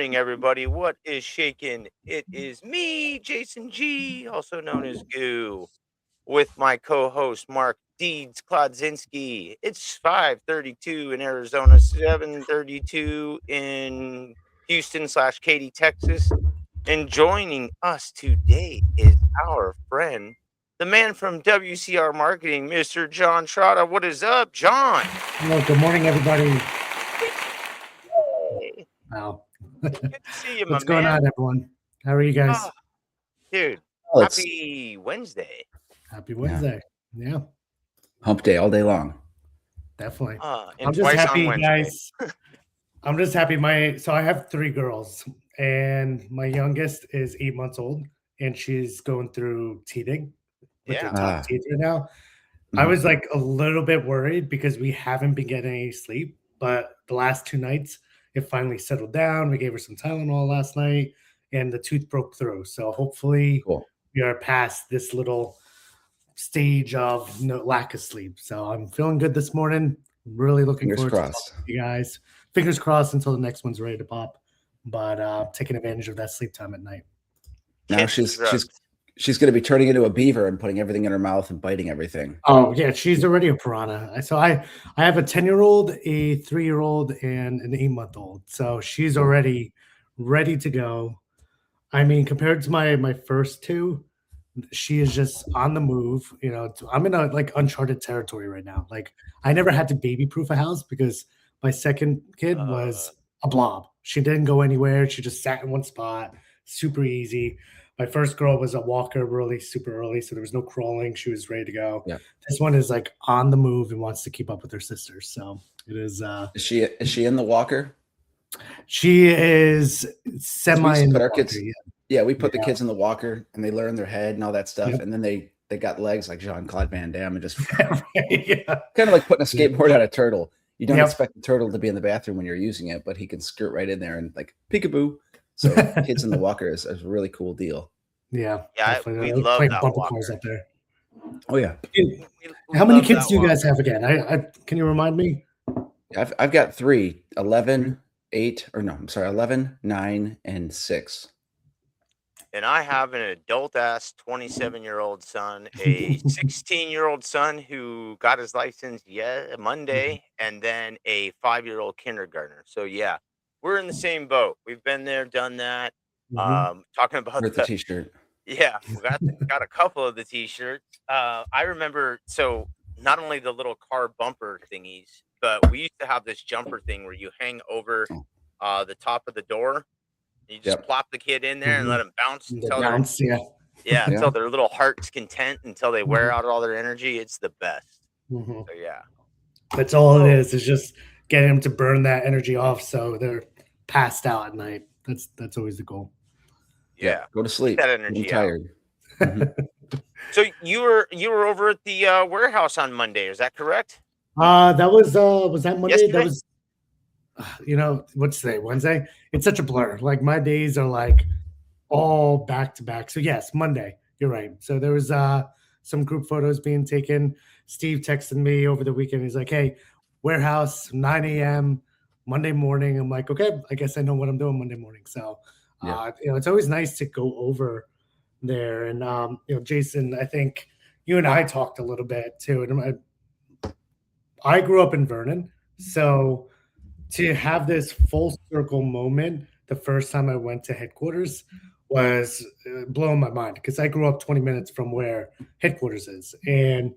morning, everybody. What is shaking? It is me, Jason G, also known as Goo, with my co-host Mark Deeds Klodzinski. It's 5:32 in Arizona, 7:32 in Houston/Katy, Texas. And joining us today is our friend, the man from WCR Marketing, Mr. John Trotta. What is up, John? Well, good morning, everybody. Hey, Wow. good to see you, my What's going man. on, everyone? How are you guys? Ah, dude, Oh, it's happy Wednesday. Happy Wednesday. Yeah, hump day all day long. definitely. And I'm just twice on happy, Wednesday. guys. I'm just happy. So I have 3 girls, and my youngest is 8 months old, and she's going through teething with her Yeah. top teeth right now. I was like a little bit worried because we haven't been getting any sleep, but the last 2 nights it finally settled down. We gave her some Tylenol last night, and the tooth broke through. So hopefully Cool. we are past this little stage of lack of sleep. So I'm feeling good this morning. Really looking Fingers forward crossed. to talking to you guys. Fingers crossed until the next one's ready to pop. But taking advantage of that sleep time at night. Now Kids and drugs. she's going to be turning into a beaver and putting everything in her mouth and biting everything. Oh yeah, she's already a piranha. So I have a 10-year-old, a 3-year-old, and an 8-month-old. So she's already ready to go. I mean, compared to my first 2, she is just on the move. I'm in a like uncharted territory right now. Like I never had to baby proof a house because my second kid was a blob. She didn't go anywhere. She just sat in one spot, super easy. My first girl was a walker really super early, so there was no crawling. She was ready to go. Yeah. This one is like on the move and wants to keep up with her sisters. So it is. Is she in the walker? She is semi in put the our walker, kids. yeah. Yeah, we put the kids in the walker and they learn their head and all that stuff, Yep. and then they got legs like Jean-Claude Van Damme and just Yeah. kind of like putting a skateboard on a turtle. You don't Yep. expect the turtle to be in the bathroom when you're using it, but he can skirt right in there and like peekaboo. So kids in the walker is a really cool deal. Yeah, Yeah, definitely. we love Playing that bumper cars walker. up there. Oh yeah, We How many love kids that do you walker. guys have again? I can you remind me? I've got 3, 11, 8, or no, I'm sorry, 11, 9, and 6. And I have an adult-ass 27-year-old son, a 16-year-old son who got his license Monday, and then a 5-year-old kindergartner. So yeah, we're in the same boat. We've been there, done that. Talking about With the t-shirt. Yeah, we got a couple of the t-shirts. I remember, so not only the little car bumper thingies, but we used to have this jumper thing where you hang over the top of the door. You just plop the kid in there and let them bounce until until their little heart's content, until they wear out all their energy. It's the best. So yeah, that's all it is. It's just getting them to burn that energy off, so they're passed out at night. That's always the goal. Yeah, go to sleep. That energy. I'm tired. So you were over at the warehouse on Monday. Is that correct? That was that Monday? Yesterday? That was. What's today? Wednesday? It's such a blur. Like my days are like all back to back. So yes, Monday. You're right. So there was some group photos being taken. Steve texted me over the weekend. He's like, "Hey, warehouse, 9 a.m. Monday morning." I'm like, "Okay, I guess I know what I'm doing Monday morning." So, it's always nice to go over there. And Jason, I think you and I talked a little bit too. And I grew up in Vernon, so to have this full circle moment the first time I went to headquarters was blowing my mind because I grew up 20 minutes from where headquarters is. And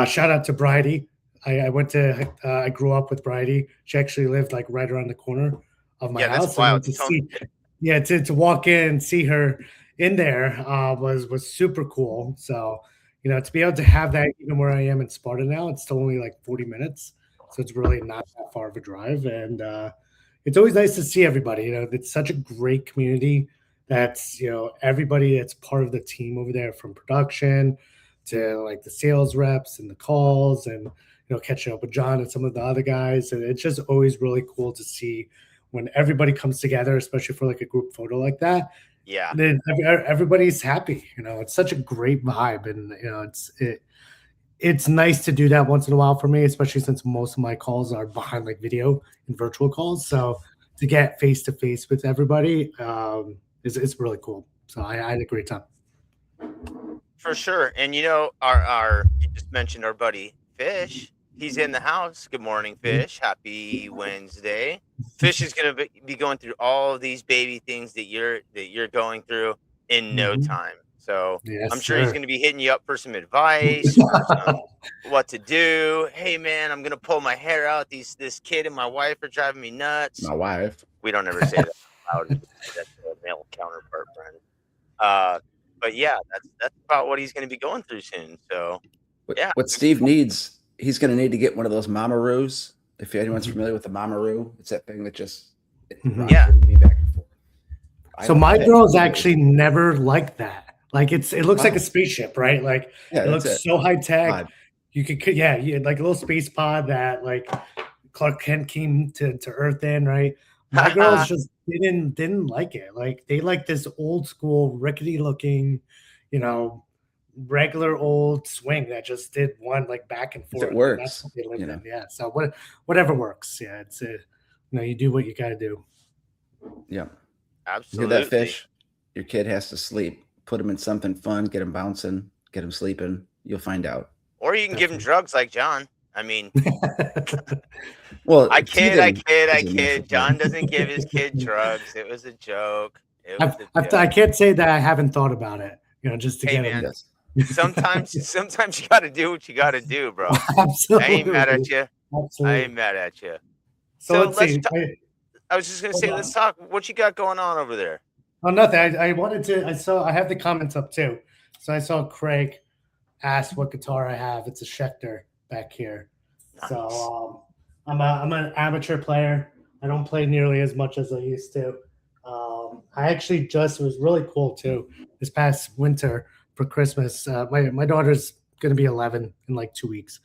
shout out to Bridie. I grew up with Bridie. She actually lived like right around the corner of my house. That's wild. To walk in and see her in there was super cool. So, to be able to have that even where I am in Sparta now, it's still only like 40 minutes. So it's really not that far of a drive. And it's always nice to see everybody. It's such a great community. That's, everybody that's part of the team over there, from production to like the sales reps and the calls, and, catching up with John and some of the other guys. And it's just always really cool to see when everybody comes together, especially for like a group photo like that. Yeah. Then everybody's happy. It's such a great vibe. And, it's nice to do that once in a while for me, especially since most of my calls are behind like video and virtual calls. So to get face to face with everybody is really cool. So I had a great time. For sure. And our you just mentioned our buddy Fish. He's in the house. Good morning, Fish. Happy Wednesday. Fish is gonna be going through all of these baby things that you're going through in no Mhm. time. So I'm Yes, sure he's sir. gonna be hitting you up for some advice, for some what to do. Hey man, I'm gonna pull my hair out. This kid and my wife are driving me nuts. My wife. We don't ever say that out loud. We just say that to a male counterpart friend. Uh, but yeah, that's about what he's going to be going through soon. So yeah, What Steve needs, he's going to need to get one of those Mamaroos. If anyone's Mhm. familiar with the Mamaroo, it's that thing that just Mhm. Yeah. rocks me back and forth. So my girl's actually never like that. Like it looks like a spaceship, right? Like Yeah, it that's looks it. so high tech. Pod. You could, you like a little space pod that like Clark Kent came to Earth in, right? My girls just didn't like it. Like they like this old school, rickety looking, you know, regular old swing that just did one like back and If forth. it And that's works, what they lived you know. in. Yeah. So whatever works. Yeah. It's you do what you got to do. Yeah. You hear absolutely. that, Fish? Your kid has to sleep. Put him in something fun, get him bouncing, get him sleeping. You'll find out. Or you can give him drugs like John. I mean, Well, I kid, I teething kid, I is a natural kid. thing. John doesn't give his kid drugs. It was a joke. It was a I joke. can't say that I haven't thought about it, just to Hey get him. man, Yes. sometimes you got to do what you got to do, bro. I ain't mad at Absolutely. you. I Absolutely. ain't mad at you. So So let's let's. see. I was just gonna Hold say, on. let's talk. What you got going on over there? Oh, nothing. I wanted to. I have the comments up too. So I saw Craig ask what guitar I have. It's a Schecter back here. Nice. So I'm an amateur player. I don't play nearly as much as I used to. I actually it was really cool too. This past winter for Christmas, my daughter's gonna be 11 in like 2 weeks.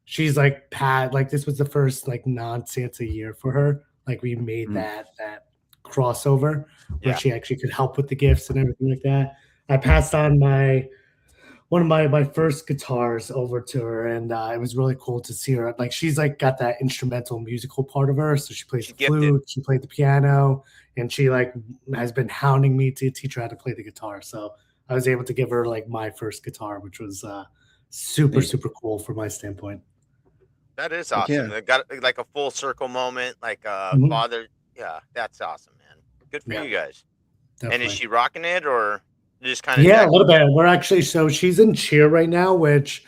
She's like like this was the first like non-Santa year for her. Like we made Mm. that crossover where Yeah. she actually could help with the gifts and everything like that. I passed on one of my first guitars over to her, and it was really cool to see her. Like she's like got that instrumental musical part of her, so she plays She's the gifted. flute, she played the piano, and she like has been hounding me to teach her how to play the guitar. So I was able to give her like my first guitar, which was super Neat. super cool from my standpoint. That is Heck awesome. yeah. It got like a full circle moment, like Mhm. father. Yeah, that's awesome, man. Good for Yeah, you guys. And definitely. is she rocking it or just kind of Yeah, a little bit. We're actually so she's in cheer right now, which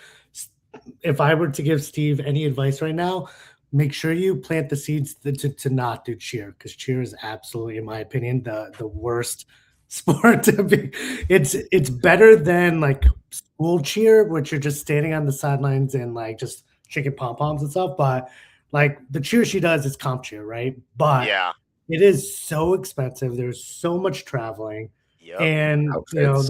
if I were to give Steve any advice right now, make sure you plant the seeds to not do cheer because cheer is absolutely, in my opinion, the worst sport to be. It's better than like school cheer, which you're just standing on the sidelines and like just shaking pom poms and stuff. But like the cheer she does is comp cheer, right? But Yeah. it is so expensive. There's so much traveling, Yep. and Outfits,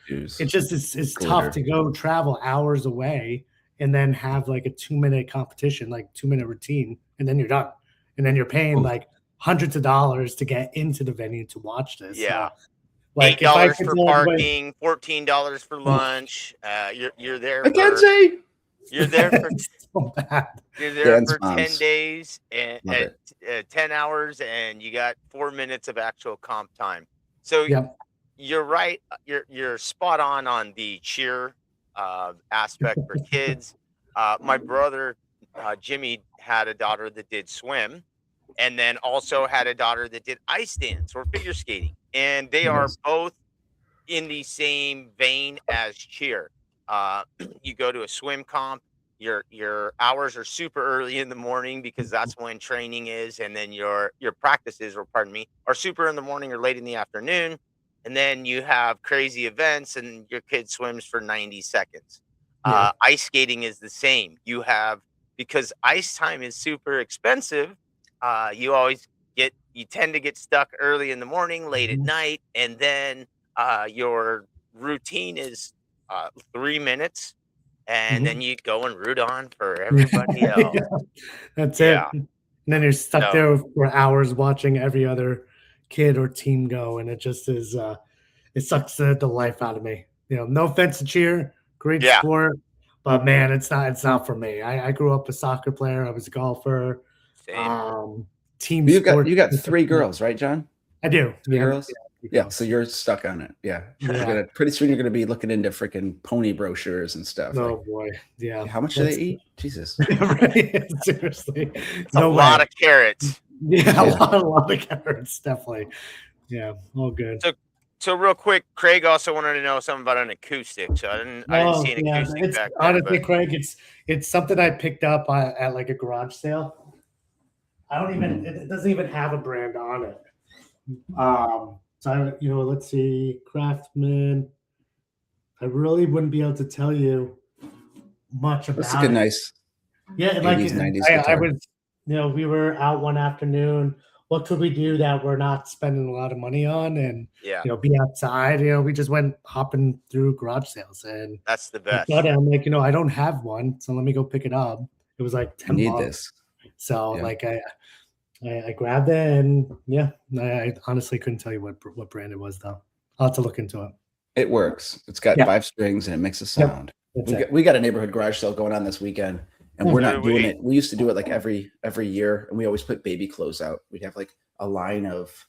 shoes, it's just it's glitter. tough to go travel hours away and then have like a 2-minute competition, like 2-minute routine, and then you're done. And then you're paying Oof. like hundreds of dollars to get into the venue to watch this. Yeah. So like $8 if I could for tell everybody, parking, $14 for lunch. You're there I can't for say. you're there for it's so bad. you're there Dance for 10 moms. days and Love it. 10 hours and you got 4 minutes of actual comp time. So Yep. you're right. You're spot on the cheer aspect for kids. My brother Jimmy had a daughter that did swim, and then also had a daughter that did ice dance or figure skating, and they are Yes. both in the same vein as cheer. You go to a swim comp. Your hours are super early in the morning because that's when training is, and then your practices, or pardon me, are super in the morning or late in the afternoon. And then you have crazy events, and your kid swims for 90 seconds. Yeah. Ice skating is the same. You have because ice time is super expensive. You tend to get stuck early in the morning, late at Mhm. night, and then your routine is 3 minutes, and then Mhm. you go and root on for everybody else. Yeah, that's it. Yeah. And then you're stuck No. there for hours watching every other kid or team go, and it just is it sucks the life out of me. No offense to cheer, great Yeah. sport, but man, it's not for me. I grew up a soccer player. I was a golfer. Same. team You sport. got 3 girls, right, John? I do. 3 Yeah. girls? Yeah, so you're stuck on it. Yeah. Yeah. Pretty soon you're gonna be looking into freaking pony brochures and stuff. Oh Like, boy. Yeah. how much do they eat? Jesus. Right. Seriously. It's No a way. lot of carrots. Yeah, Yeah. a lot of carrots, definitely. Yeah, all good. So real quick, Craig also wanted to know something about an acoustic. So I didn't see an Yeah, acoustic it's back there. honestly, But Craig, it's something I picked up at like a garage sale. I don't even it doesn't even have a brand on it. So let's see, Craftsman. I really wouldn't be able to tell you much That's about a good, it. nice Yeah, like 80s, 90s I guitar. was, we were out one afternoon. What could we do that we're not spending a lot of money on, and yeah, be outside? We just went hopping through garage sales, and that's the I best. thought, I'm like, I don't have one, so let me go pick it up. It was like You 10 need bucks. this. So Yeah. like I grabbed it, and yeah, I honestly couldn't tell you what brand it was though. I'll have to look into it. It works. It's got Yeah. 5 strings and it makes a Yep. sound. That's it. We got a neighborhood garage sale going on this weekend, and Hmm. we're So not do doing we. it. We used to do it like every year, and we always put baby clothes out. We'd have like a line of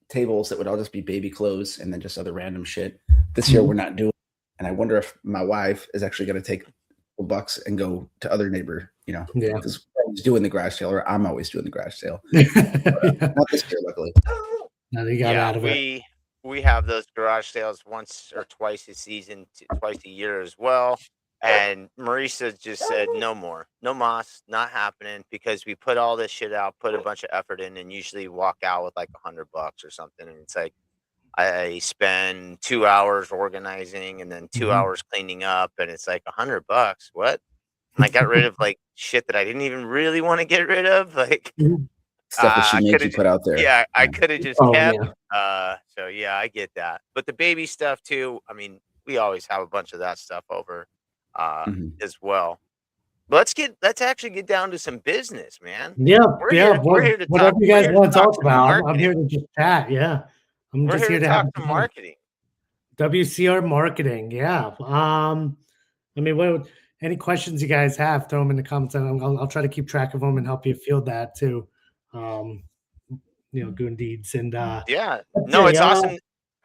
tables that would all just be baby clothes and then just other random shit. This year Mhm. we're not doing it, and I wonder if my wife is actually going to take $2 and go to other neighbor, Yeah. because we're always doing the garage sale, or I'm always doing the garage sale. Yeah. Not this year, luckily. No, they got out of it. We have those garage sales once or twice a season, twice a year as well. And Marisa just said no more, no mas, not happening, because we put all this shit out, put a bunch of effort in, and usually walk out with like $100 or something. And it's like I spend 2 hours organizing and then 2 Mhm. hours cleaning up, and it's like $100. What? And I got rid of like shit that I didn't even really want to get rid of, like. Stuff that she I made coulda you put out there. Yeah, I coulda just Oh kept. yeah. So yeah, I get that. But the baby stuff too, I mean, we always have a bunch of that stuff over, Mhm. as well. But let's actually get down to some business, man. Yeah, We're here to whatever talk you guys want to talk some about. I'm marketing. here to just chat. Yeah, I'm We're just here here to to have talk some some fun. marketing. WCR marketing. Yeah. I mean, any questions you guys have, throw them in the comments, and I'll try to keep track of them and help you field that too. Goon deeds and Yeah. let's No, see, it's awesome.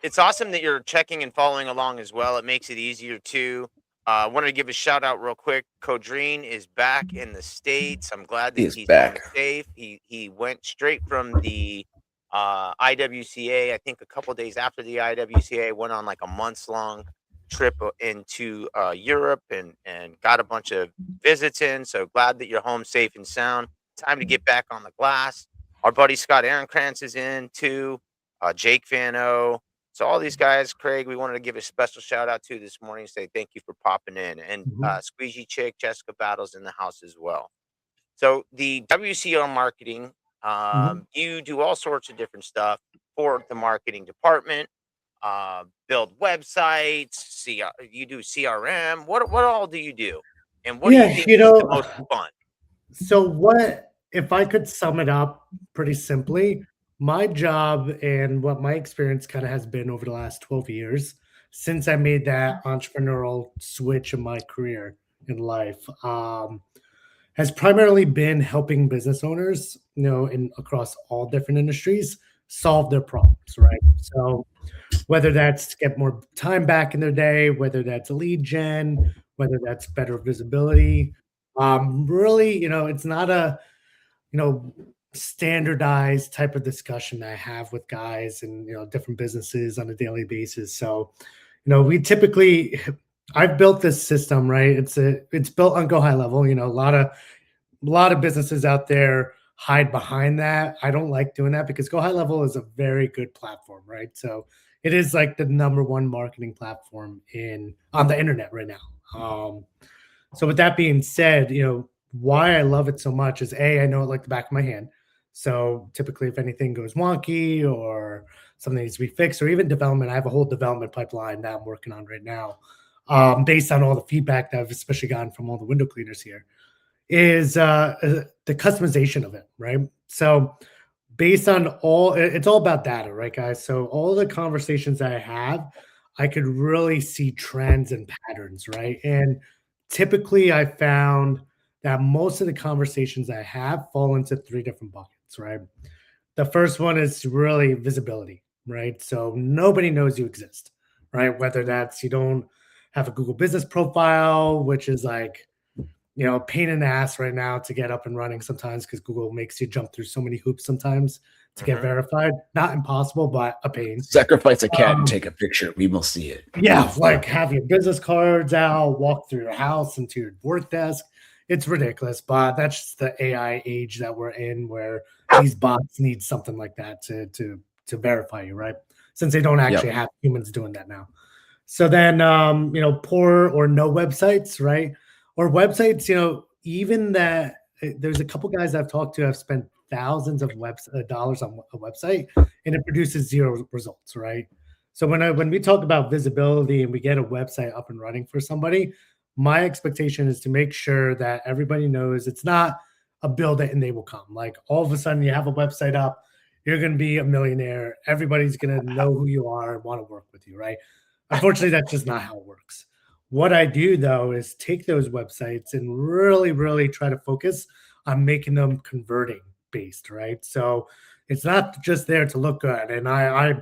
It's awesome that you're checking and following along as well. It makes it easier too. I wanted to give a shout out real quick. Codreen is back in the States. I'm glad that He is he's back. home safe. He went straight from the IWCA. I think a couple days after the IWCA, went on like a months long trip into Europe and got a bunch of visits in. So glad that you're home safe and sound. Time to get back on the glass. Our buddy Scott Aaronkrantz is in too. Jake Fano. So all these guys, Craig, we wanted to give a special shout out to this morning. Say thank you for popping in, and Squeegee Chick, Jessica Battles in the house as well. So the WCR marketing, you do all sorts of different stuff for the marketing department. Build websites. You do CRM. What all do you do? And what do you think is the most fun? So what if I could sum it up pretty simply? My job and what my experience kind of has been over the last 12 years since I made that entrepreneurial switch in my career in life has primarily been helping business owners, across all different industries solve their problems, right? So whether that's to get more time back in their day, whether that's lead gen, whether that's better visibility. Really, it's not a, standardized type of discussion I have with guys and, different businesses on a daily basis. So, we typically, I've built this system, right? It's built on Go High Level, a lot of businesses out there hide behind that. I don't like doing that because Go High Level is a very good platform, right? So it is like the number one marketing platform on the internet right now. So with that being said, why I love it so much is I know it like the back of my hand. So typically if anything goes wonky or something needs to be fixed or even development, I have a whole development pipeline that I'm working on right now. Based on all the feedback that I've especially gotten from all the window cleaners here is the customization of it, right? So based on it's all about data, right, guys? So all the conversations I have, I could really see trends and patterns, right? And typically I found that most of the conversations I have fall into 3 different buckets. websites, right? The first one is really visibility, right? So nobody knows you exist, right? Whether that's you don't have a Google business profile, which is like, a pain in the ass right now to get up and running sometimes because Google makes you jump through so many hoops sometimes to get verified. Not impossible, but a pain. Sacrifice a cat and take a picture. We will see it. Yeah, like have your business cards out, walk through your house into your work desk. It's ridiculous, but that's just the AI age that we're in, where these bots need something like that to verify you, right? Since they don't actually have humans doing that now. So then, poor or no websites, right? Or websites, even that there's a couple guys I've talked to have spent thousands of dollars on a website, and it produces zero results, right? So when we talk about visibility and we get a website up and running for somebody, my expectation is to make sure that everybody knows it's not a build it and they will come. Like all of a sudden you have a website up, you're going to be a millionaire. Everybody's going to know who you are and want to work with you, right? Unfortunately, that's just not how it works. What I do though is take those websites and really, really try to focus on making them converting based, right? So it's not just there to look good. And I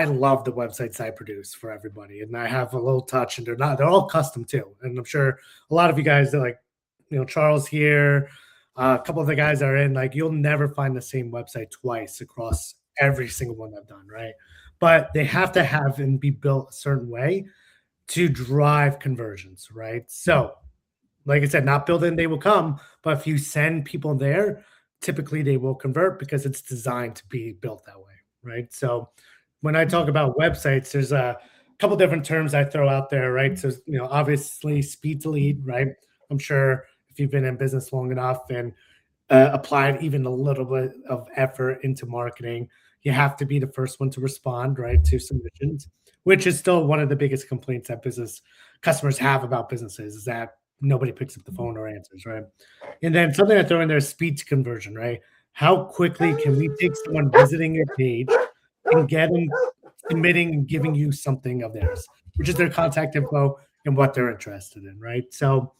love the websites I produce for everybody, and I have a little touch, and they're all custom too. And I'm sure a lot of you guys are like, Charles here, a couple of the guys are in, like, you'll never find the same website twice across every single one I've done, right? But they have to have and be built a certain way to drive conversions, right? So, like I said, not built in, they will come, but if you send people there, typically they will convert because it's designed to be built that way, right? So when I talk about websites, there's a couple different terms I throw out there, right? So, obviously speed to lead, right? I'm sure if you've been in business long enough and applied even a little bit of effort into marketing, you have to be the first one to respond, right, to submissions, which is still one of the biggest complaints that business customers have about businesses, is that nobody picks up the phone or answers, right? And then something I throw in there is speed to conversion, right? How quickly can we take someone visiting your page and get them submitting and giving you something of theirs, which is their contact info and what they're interested in, right? So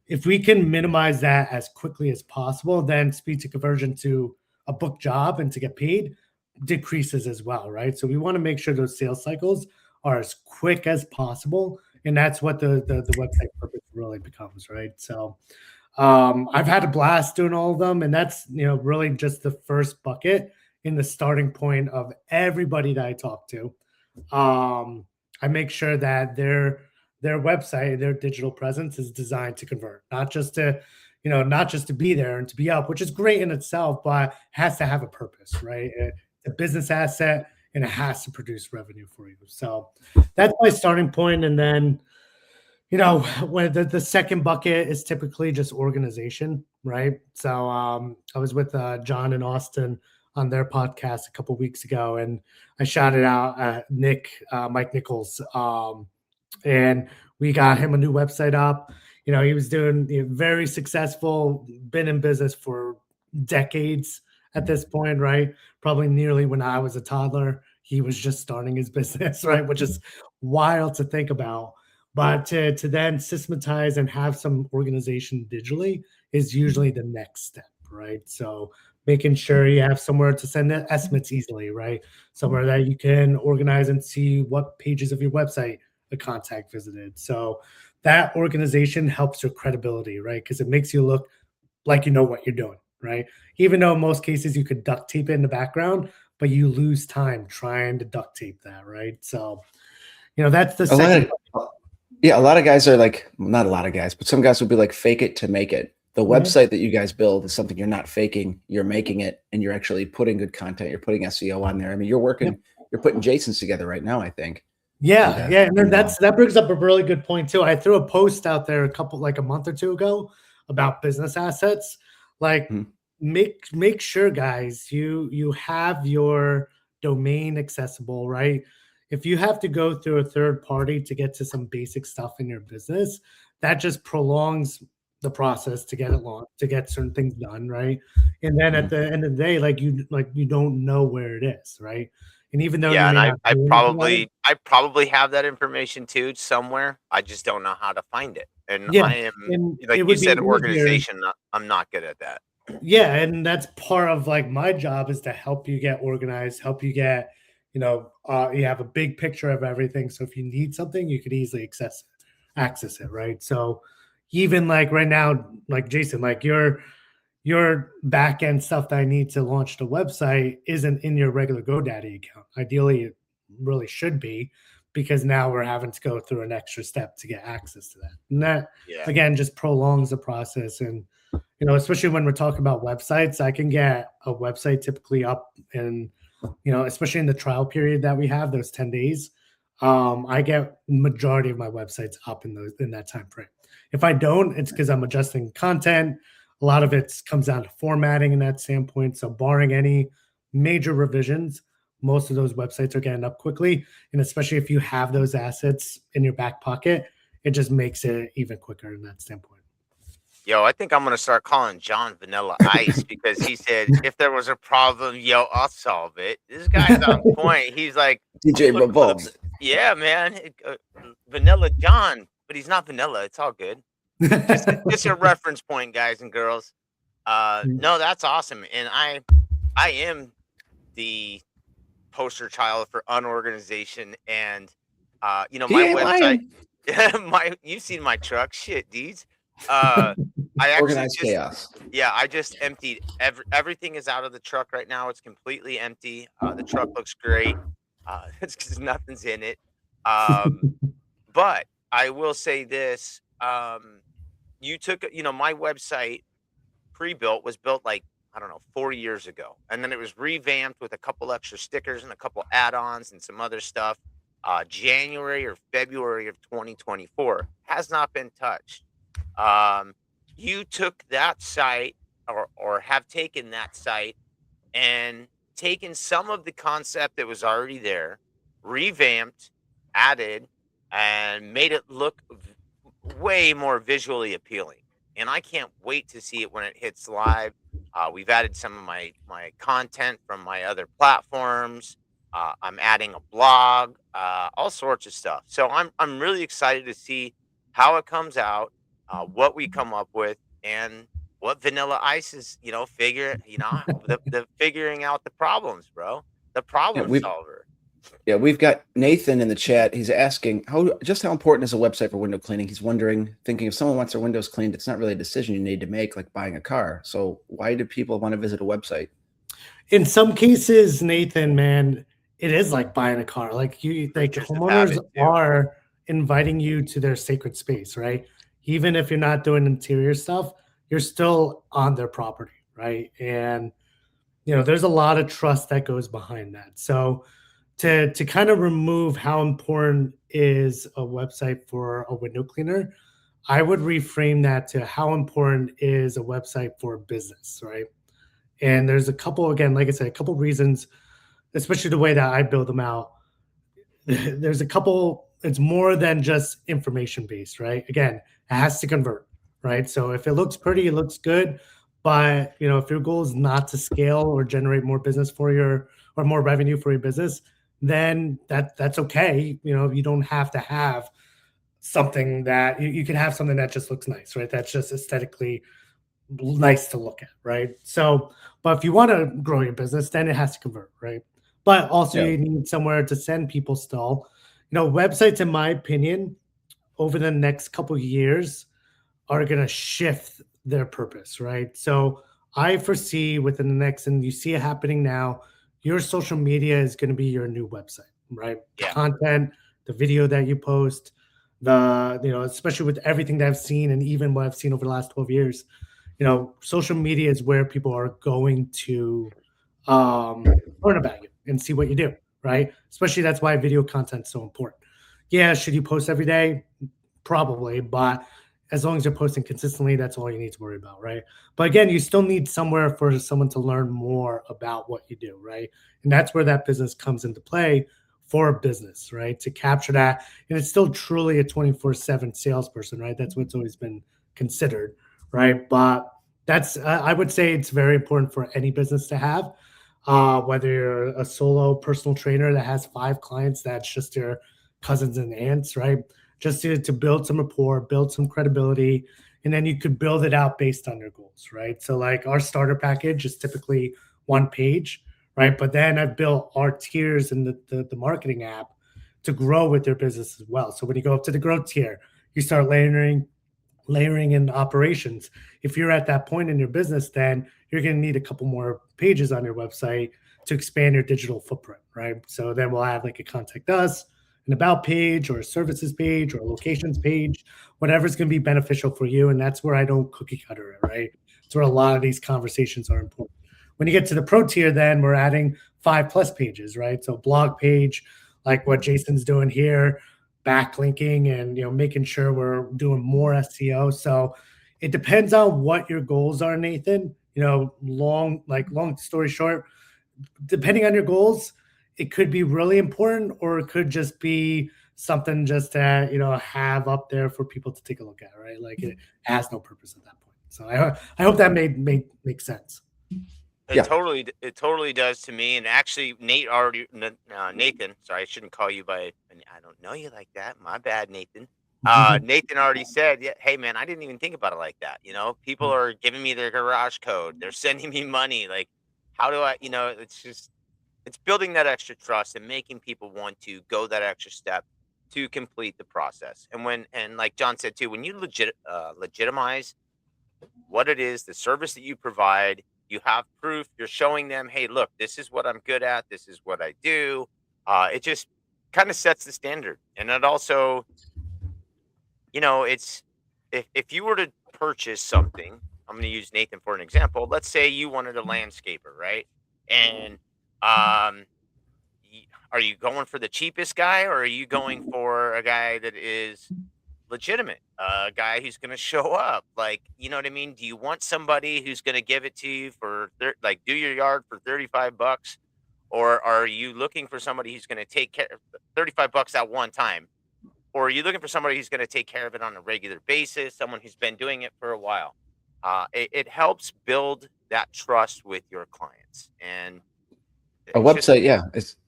if we can minimize that as quickly as possible, then speed to conversion to a book job and to get paid decreases as well, right? So we want to make sure those sales cycles are as quick as possible, and that's what the website purpose really becomes, right? So I've had a blast doing all of them, and that's really just the first bucket in the starting point of everybody that I talk to. I make sure that their website, their digital presence is designed to convert, not just to be there and to be up, which is great in itself, but has to have a purpose, right? It's a business asset and it has to produce revenue for you. So that's my starting point. And then, when the second bucket is typically just organization, right? So I was with John and Austin on their podcast a couple weeks ago, and I shouted out Mike Nichols, and we got him a new website up. He was doing very successful, been in business for decades at this point, right? Probably nearly when I was a toddler, he was just starting his business, right? Which is wild to think about. But to then systematize and have some organization digitally is usually the next step, right? So making sure you have somewhere to send estimates easily, right? Somewhere that you can organize and see what pages of your website a contact visited. So that organization helps your credibility, right? Because it makes you look like you know what you're doing, right? Even though in most cases you could duct tape it in the background, but you lose time trying to duct tape that, right? So, that's the second. A lot of guys are like, not a lot of guys, but some guys would be like, fake it to make it. The website that you guys build is something you're not faking. You're making it, and you're actually putting good content. You're putting SEO on there. I mean, you're putting Jason's together right now, I think. Yeah. And then that brings up a really good point too. I threw a post out there a month or two ago about business assets. Like make sure, guys, you have your domain accessible, right? If you have to go through a third party to get to some basic stuff in your business, that just prolongs the process to get it launched, to get certain things done, right? And then at the end of the day, you don't know where it is, right? And even though I probably have that information too somewhere. I just don't know how to find it. And I am, like you said, organization. I'm not good at that. Yeah, and that's part of like my job is to help you get organized, help you get, you have a big picture of everything. So if you need something, you could easily access it, right? So even like right now, like Jason, like your back end stuff that I need to launch the website isn't in your regular GoDaddy account. Ideally, it really should be because now we're having to go through an extra step to get access to that. And that Yeah. again just prolongs the process. And especially when we're talking about websites, I can get a website typically up in, especially in the trial period that we have, those 10 days. I get majority of my websites up in that time frame. If I don't, it's because I'm adjusting content. A lot of it comes down to formatting in that standpoint. So barring any major revisions, most of those websites are getting up quickly. And especially if you have those assets in your back pocket, it just makes it even quicker in that standpoint. Yo, I think I'm gonna start calling John Vanilla Ice because he said if there was a problem, yo, I'll solve it. This guy's on point. He's like, I'm DJ looking for the Bulbs. yeah, man, Vanilla John, but he's not vanilla. It's all good. Just a reference point, guys and girls. No, that's awesome, and I am the poster child for unorganization and He my ain't website. lying. My you've seen my truck, shit, dudes. Uh, I actually Organized just chaos. yeah, I just emptied everything is out of the truck right now. It's completely empty. The truck looks great. It's because nothing's in it. Um, but I will say this: you took my website pre-built was built like I don't know 40 years ago, and then it was revamped with a couple extra stickers and a couple add-ons and some other stuff. January or February of 2024 has not been touched. Um, you took that site or have taken that site and taken some of the concept that was already there, revamped, added, and made it look way more visually appealing. And I can't wait to see it when it hits live. We've added some of my content from my other platforms. I'm adding a blog, all sorts of stuff. So I'm really excited to see how it comes out, what we come up with, and what Vanilla Ice is, the figuring out the problems, bro. The Yeah, problem we've solver. we've got Nathan in the chat. He's asking how important is a website for window cleaning? He's wondering, thinking if someone wants their windows cleaned, it's not really a decision you need to make like buying a car. So why do people want to visit a website? In some cases, Nathan, man, it is like buying a car. Like Creatures of homeowners habit too. are inviting you to their sacred space, right? Even if you're not doing interior stuff, you're still on their property, right? And there's a lot of trust that goes behind that. So to kind of remove how important is a website for a window cleaner, I would reframe that to how important is a website for a business, right? And there's a couple, again, like I said, a couple reasons, especially the way that I build them out. There's a couple, it's more than just information based, right? Again, it has to convert, right? So if it looks pretty, it looks good. But if your goal is not to scale or generate more business for your or more revenue for your business, then that's okay. You don't have to have something that you can have something that just looks nice, right? That's just aesthetically nice to look at, right? So, but if you want to grow your business, then it has to convert, right? But also Yeah. you need somewhere to send people still. Websites, in my opinion, over the next couple of years are going to shift their purpose, right? So I foresee within the next, and you see it happening now, your social media is going to be your new website, right? The Yeah. content, the video that you post, especially with everything that I've seen and even what I've seen over the last 12 years, social media is where people are going to learn about you and see what you do, right? Especially that's why video content is so important. Yeah, should you post every day? Probably, but as long as you're posting consistently, that's all you need to worry about, right? But again, you still need somewhere for someone to learn more about what you do, right? And that's where that business comes into play for a business, right? To capture that. And it's still truly a 24/7 salesperson, right? That's what's always been considered, right? But that's, I would say it's very important for any business to have. Whether you're a solo personal trainer that has 5 clients, that's just your cousins and aunts, right? Just to build some rapport, build some credibility, and then you could build it out based on your goals, right? So like our starter package is typically 1 page, right? But then I've built our tiers in the marketing app to grow with their business as well. So when you go up to the growth tier, you start layering in operations. If you're at that point in your business, then you're going to need a couple more pages on your website to expand your digital footprint, right? So then we'll have like a contact us, an about page, or a services page, or a locations page, whatever's going to be beneficial for you. And that's where I don't cookie cutter it, right? It's where a lot of these conversations are important. When you get to the pro tier, then we're adding 5+ pages, right? So blog page, like what Jason's doing here, backlinking, and making sure we're doing more SEO. So it depends on what your goals are, Nathan. Long story short, depending on your goals, it could be really important, or it could just be something just to have up there for people to take a look at, right? Like it has no purpose at that point. So I hope that make sense. It totally does to me. And actually, Nathan, sorry, I shouldn't call you by, I don't know you like that. My bad, Nathan. Nathan already said, yeah, hey man, I didn't even think about it like that. People are giving me their garage code. They're sending me money. Like, how do I, it's building that extra trust and making people want to go that extra step to complete the process. And like John said too, when you legitimize what it is, the service that you provide, you have proof, you're showing them, hey, look, this is what I'm good at. This is what I do. It just kind of sets the standard. And it also, it's, if you were to purchase something, I'm going to use Nathan for an example. Let's say you wanted a landscaper, right? And, are you going for the cheapest guy, or are you going for a guy that is legitimate, a guy who's going to show up? Like, you know what I mean? Do you want somebody who's going to give it to you for do your yard for $35, or are you looking for somebody who's going to take care of $35 at one time, or are you looking for somebody who's going to take care of it on a regular basis, someone who's been doing it for a while? It helps build that trust with your clients. And a website,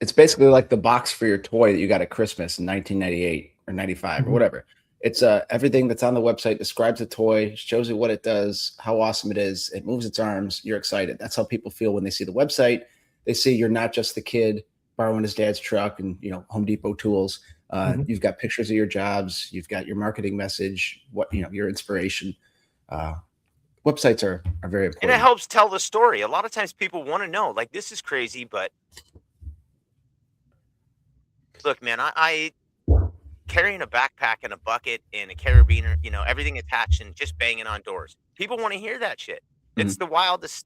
it's basically like the box for your toy that you got at Christmas in 1998 or 95 or whatever. It's everything that's on the website describes the toy, shows you what it does, how awesome it is. It moves its arms. You're excited. That's how people feel when they see the website. They see you're not just the kid borrowing his dad's truck and Home Depot tools. You've got pictures of your jobs. You've got your marketing message. Your inspiration. Websites are very important. And it helps tell the story. A lot of times people want to know, like, this is crazy, but look, man, I carrying a backpack and a bucket and a carabiner, everything attached and just banging on doors. People want to hear that shit. It's the wildest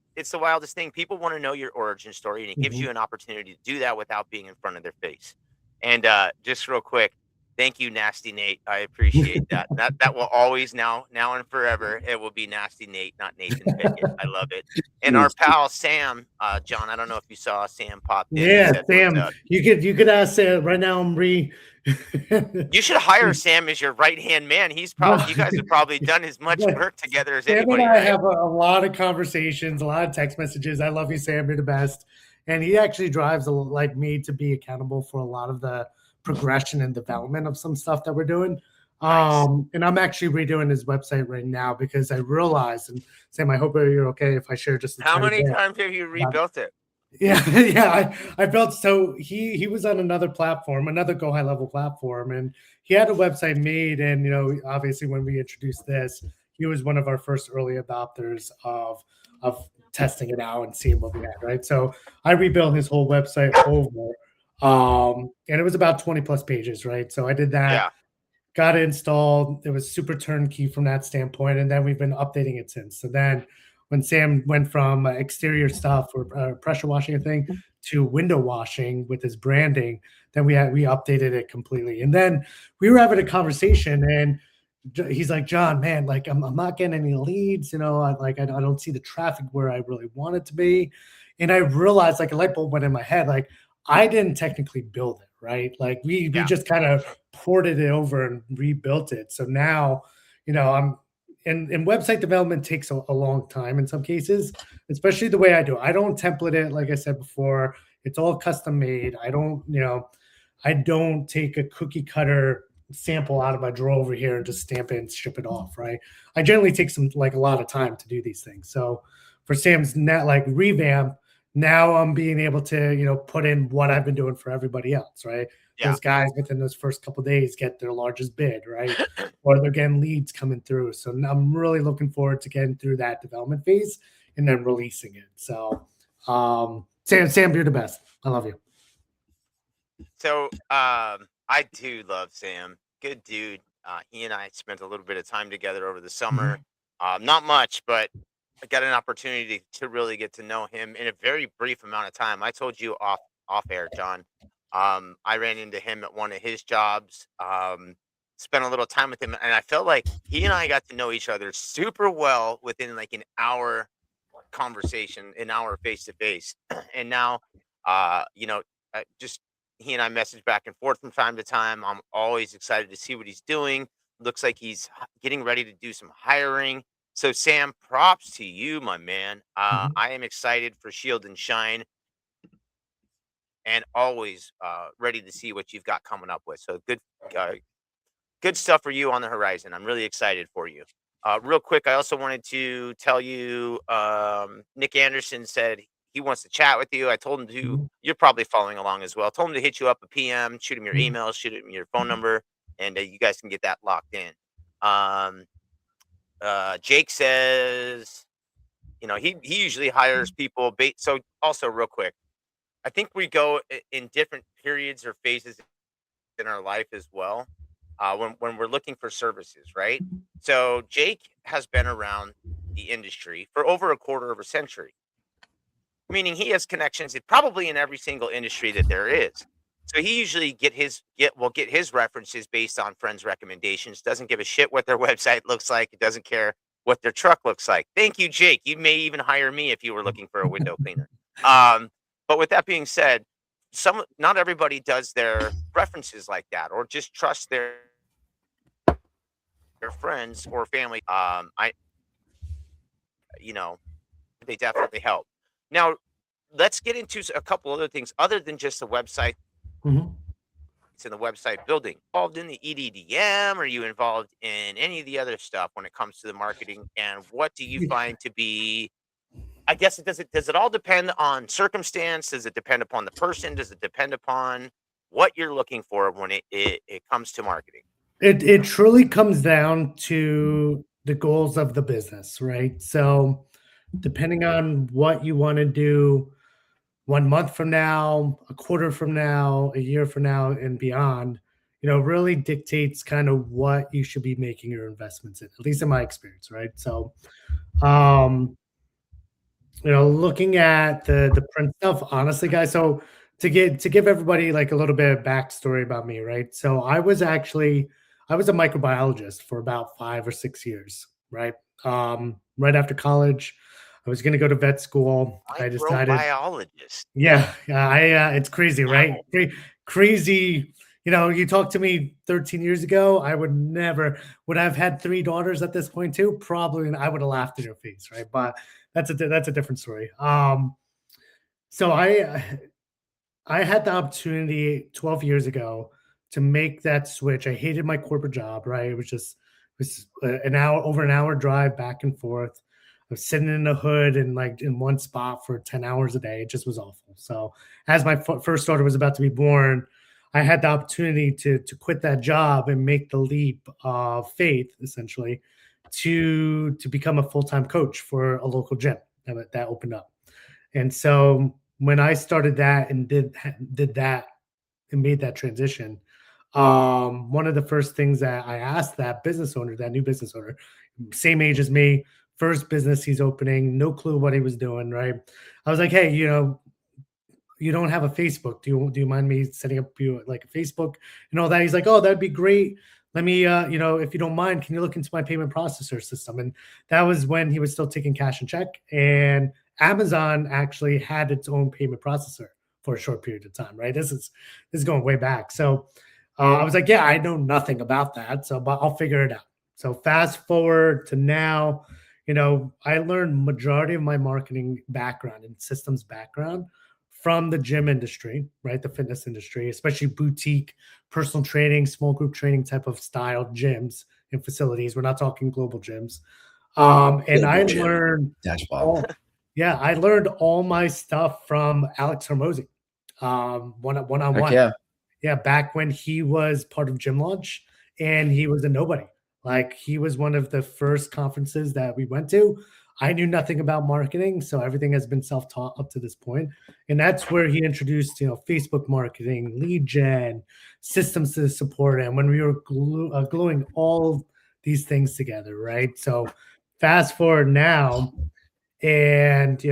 thing. People want to know your origin story, and it gives you an opportunity to do that without being in front of their face. And just real quick, thank you, Nasty Nate. I appreciate that. That will always now and forever. It will be Nasty Nate, not Nathan Pickett. I love it. And our pal Sam, John. I don't know if you saw Sam popped in. Yeah, Sam. You could ask Sam right now. You should hire Sam as your right hand man. You guys have probably done as much work together as anybody. Sam and I have a lot of conversations, a lot of text messages. I love you, Sam. You're the best. And he actually drives like me to be accountable for a lot of the progression and development of some stuff that we're doing. Nice. And I'm actually redoing his website right now because I realized, and Sam, I hope you're okay if I share just how many times have you rebuilt it? Yeah. I built, so he was on another platform, another Go High Level platform, and he had a website made. And obviously when we introduced this, he was one of our first early adopters of testing it out and seeing what we had, right? So I rebuilt his whole website over. And it was about 20+ pages, right? So I did that, got it installed. It was super turnkey from that standpoint. And then we've been updating it since. So then when Sam went from exterior stuff or pressure washing a thing to window washing with his branding, then we updated it completely. And then we were having a conversation, and he's like, John, man, like I'm not getting any leads, I don't see the traffic where I really want it to be. And I realized, like, a light bulb went in my head, like, I didn't technically build it, right? Like we just kind of ported it over and rebuilt it. So now, I'm and website development takes a long time in some cases, especially the way I do. I don't template it. Like I said before, it's all custom made. I don't take a cookie cutter sample out of my drawer over here and just stamp it and ship it off, right? I generally take a lot of time to do these things. So for Sam's net revamp, now I'm being able to, put in what I've been doing for everybody else, right? Yeah. Those guys within those first couple days get their largest bid, right? Or they're getting leads coming through. So I'm really looking forward to getting through that development phase and then releasing it. So Sam, you're the best. I love you. So I do love Sam. Good dude. He and I spent a little bit of time together over the summer. Not much, but I got an opportunity to really get to know him in a very brief amount of time. I told you off air, John. I ran into him at one of his jobs. Spent a little time with him, and I felt like he and I got to know each other super well within like an hour conversation, an hour face to face. And now, just he and I message back and forth from time to time. I'm always excited to see what he's doing. Looks like he's getting ready to do some hiring. So, Sam, props to you, my man. I am excited for Shield and Shine and always ready to see what you've got coming up with. So, good stuff for you on the horizon. I'm really excited for you. Real quick, I also wanted to tell you, Nick Anderson said he wants to chat with you. I told him to. You're probably following along as well. I told him to hit you up a PM, shoot him your email, shoot him your phone number, and you guys can get that locked in. Jake says, he usually hires people. So also real quick, I think we go in different periods or phases in our life as well. When we're looking for services, right? So Jake has been around the industry for over a quarter of a century, meaning he has connections probably in every single industry that there is. So he usually get his references based on friends' recommendations. Doesn't give a shit what their website looks like. It doesn't care what their truck looks like. Thank you, Jake. You may even hire me if you were looking for a window cleaner. But with that being said, not everybody does their references like that, or just trust their friends or family. They definitely help. Now, let's get into a couple other things other than just the website. It's in the website building. Involved in the EDDM? Are you involved in any of the other stuff when it comes to the marketing? And what do you find to be? I guess does it all depend on circumstance? Does it depend upon the person? Does it depend upon what you're looking for when it comes to marketing? It truly comes down to the goals of the business, right? So depending on what you want to do 1 month from now, a quarter from now, a year from now, and beyond, really dictates kind of what you should be making your investments in, at least in my experience, right? So, looking at the print stuff, honestly, guys. So to give everybody like a little bit of backstory about me, right? So I was a microbiologist for about 5 or 6 years, right? Right after college, I was going to go to vet school. I decided, Microbiologist. yeah, it's crazy, right? Crazy. You talked to me 13 years ago, I would have had 3 daughters at this point too. Probably I would have laughed in your face, right? But that's a different story. So I had the opportunity 12 years ago to make that switch. I hated my corporate job, right? It was over an hour drive back and forth. I was sitting in the hood and like in one spot for 10 hours a day. It just was awful. So as my first daughter was about to be born, I had the opportunity to quit that job and make the leap of faith, essentially, to become a full-time coach for a local gym that opened up. And so when I started that and did that and made that transition, one of the first things that I asked that new business owner, same age as me, first business he's opening, no clue what he was doing, right? I was like, hey, you don't have a Facebook. Do you mind me setting up you like a Facebook and all that? He's like, oh, that'd be great. Let me, if you don't mind, can you look into my payment processor system? And that was when he was still taking cash and check. And Amazon actually had its own payment processor for a short period of time, right? This is going way back. So I was like, yeah, I know nothing about that. But I'll figure it out. So fast forward to now, I learned majority of my marketing background and systems background from the gym industry, right? The fitness industry, especially boutique personal training, small group training type of style gyms and facilities. We're not talking global gyms. And Global I gym. learned Dash bomb. all, yeah, I learned all my stuff from Alex Hormozy, one on Heck one. yeah. Yeah, back when he was part of Gym Launch and he was a nobody. Like he was one of the first conferences that we went to. I knew nothing about marketing, so everything has been self-taught up to this point. And that's where he introduced, Facebook marketing, lead gen, systems to support it. And when we were gluing all these things together, right? So fast forward now, and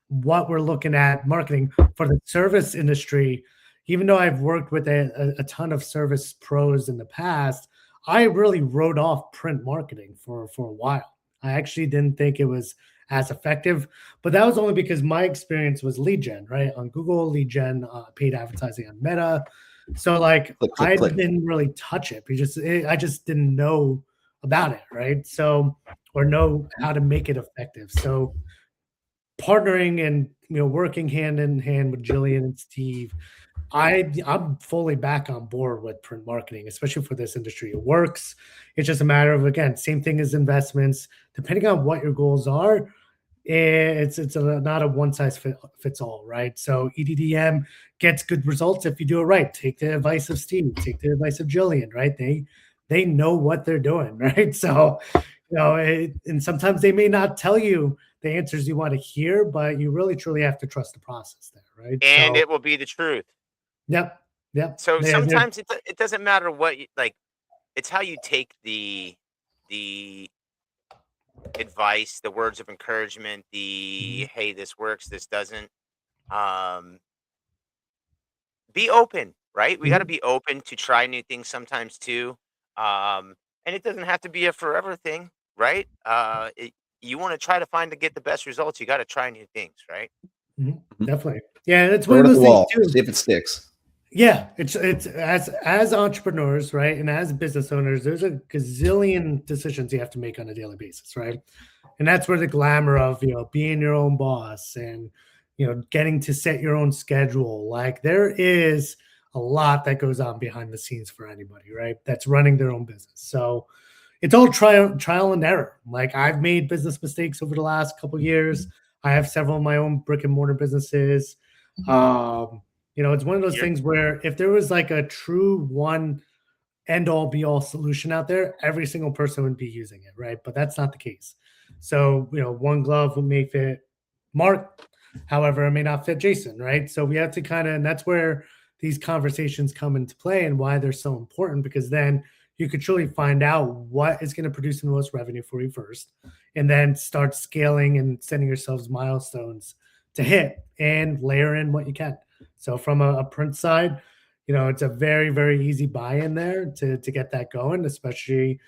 what we're looking at marketing for the service industry. Even though I've worked with a ton of service pros in the past, I really wrote off print marketing for a while. I actually didn't think it was as effective, but that was only because my experience was lead gen, right? On Google, lead gen, paid advertising on Meta. So like Click, click, I click. didn't really touch it because I just didn't know about it, right? So, or know how to make it effective. So partnering and working hand in hand with Jillian and Steve, I'm fully back on board with print marketing, especially for this industry. It works. It's just a matter of, again, same thing as investments. Depending on what your goals are, not a one size fits all, right? So EDDM gets good results if you do it right. Take the advice of Steve, take the advice of Jillian, right? They know what they're doing, right? So and sometimes they may not tell you the answers you want to hear, but you really truly have to trust the process there, right? And So it will be the truth. yep. So They're sometimes it doesn't matter what like. It's how you take the advice, the words of encouragement, the hey, this works, this doesn't. Um, be open, right? We got to be open to try new things sometimes too. And it doesn't have to be a forever thing, right? You want to try to get the best results, you got to try new things, right? definitely. Yeah, it's Throw one it of at those the things wall. too. See if it sticks. Yeah, it's as entrepreneurs, right? And as business owners, there's a gazillion decisions you have to make on a daily basis, right? And that's where the glamour of, being your own boss and, getting to set your own schedule. Like there is a lot that goes on behind the scenes for anybody, right? That's running their own business. So it's all trial and error. Like I've made business mistakes over the last couple of years. I have several of my own brick and mortar businesses. It's one of those You're things where if there was like a true one end all be all solution out there, every single person would be using it, right? But that's not the case. So, one glove may fit Mark, however, it may not fit Jason, right? So we have to and that's where these conversations come into play and why they're so important, because then you could truly find out what is going to produce the most revenue for you first, and then start scaling and setting yourselves milestones to hit and layer in what you can. So from a print side, it's a very, very easy buy in there to get that going, especially,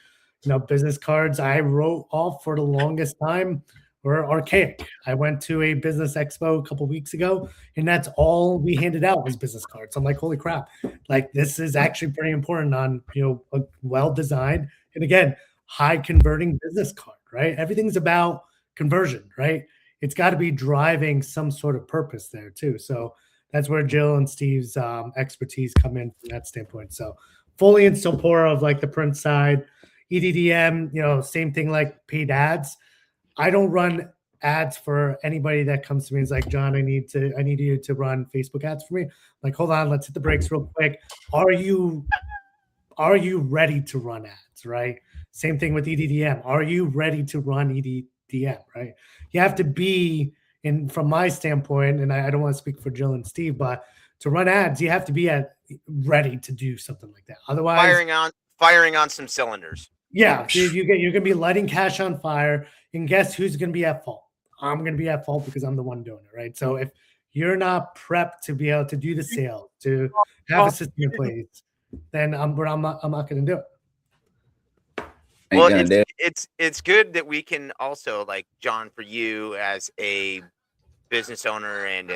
business cards I wrote off for the longest time were archaic. I went to a business expo a couple weeks ago, and that's all we handed out was business cards. I'm like, holy crap. Like this is actually pretty important on, a well-designed and again, high converting business card, right? Everything's about conversion, right? It's got to be driving some sort of purpose there too. So that's where Jill and Steve's expertise come in from that standpoint. So fully in support of like the print side, EDDM, same thing like paid ads. I don't run ads for anybody that comes to me and is like, John, I need you to run Facebook ads for me. Like, hold on, let's hit the brakes real quick. Are you ready to run ads? Right. Same thing with EDDM. Are you ready to run EDDM? Right. You have to be, and from my standpoint, and I don't want to speak for Jill and Steve, but to run ads, you have to be ready to do something like that. Otherwise, firing on some cylinders. yeah, you're gonna be lighting cash on fire, and guess who's gonna be at fault? I'm gonna be at fault because I'm the one doing it, right? So if you're not prepped to be able to do the sale, to have a system in place, then I'm not gonna do it. Well, it's good that we can also, like, John, for you as a business owner and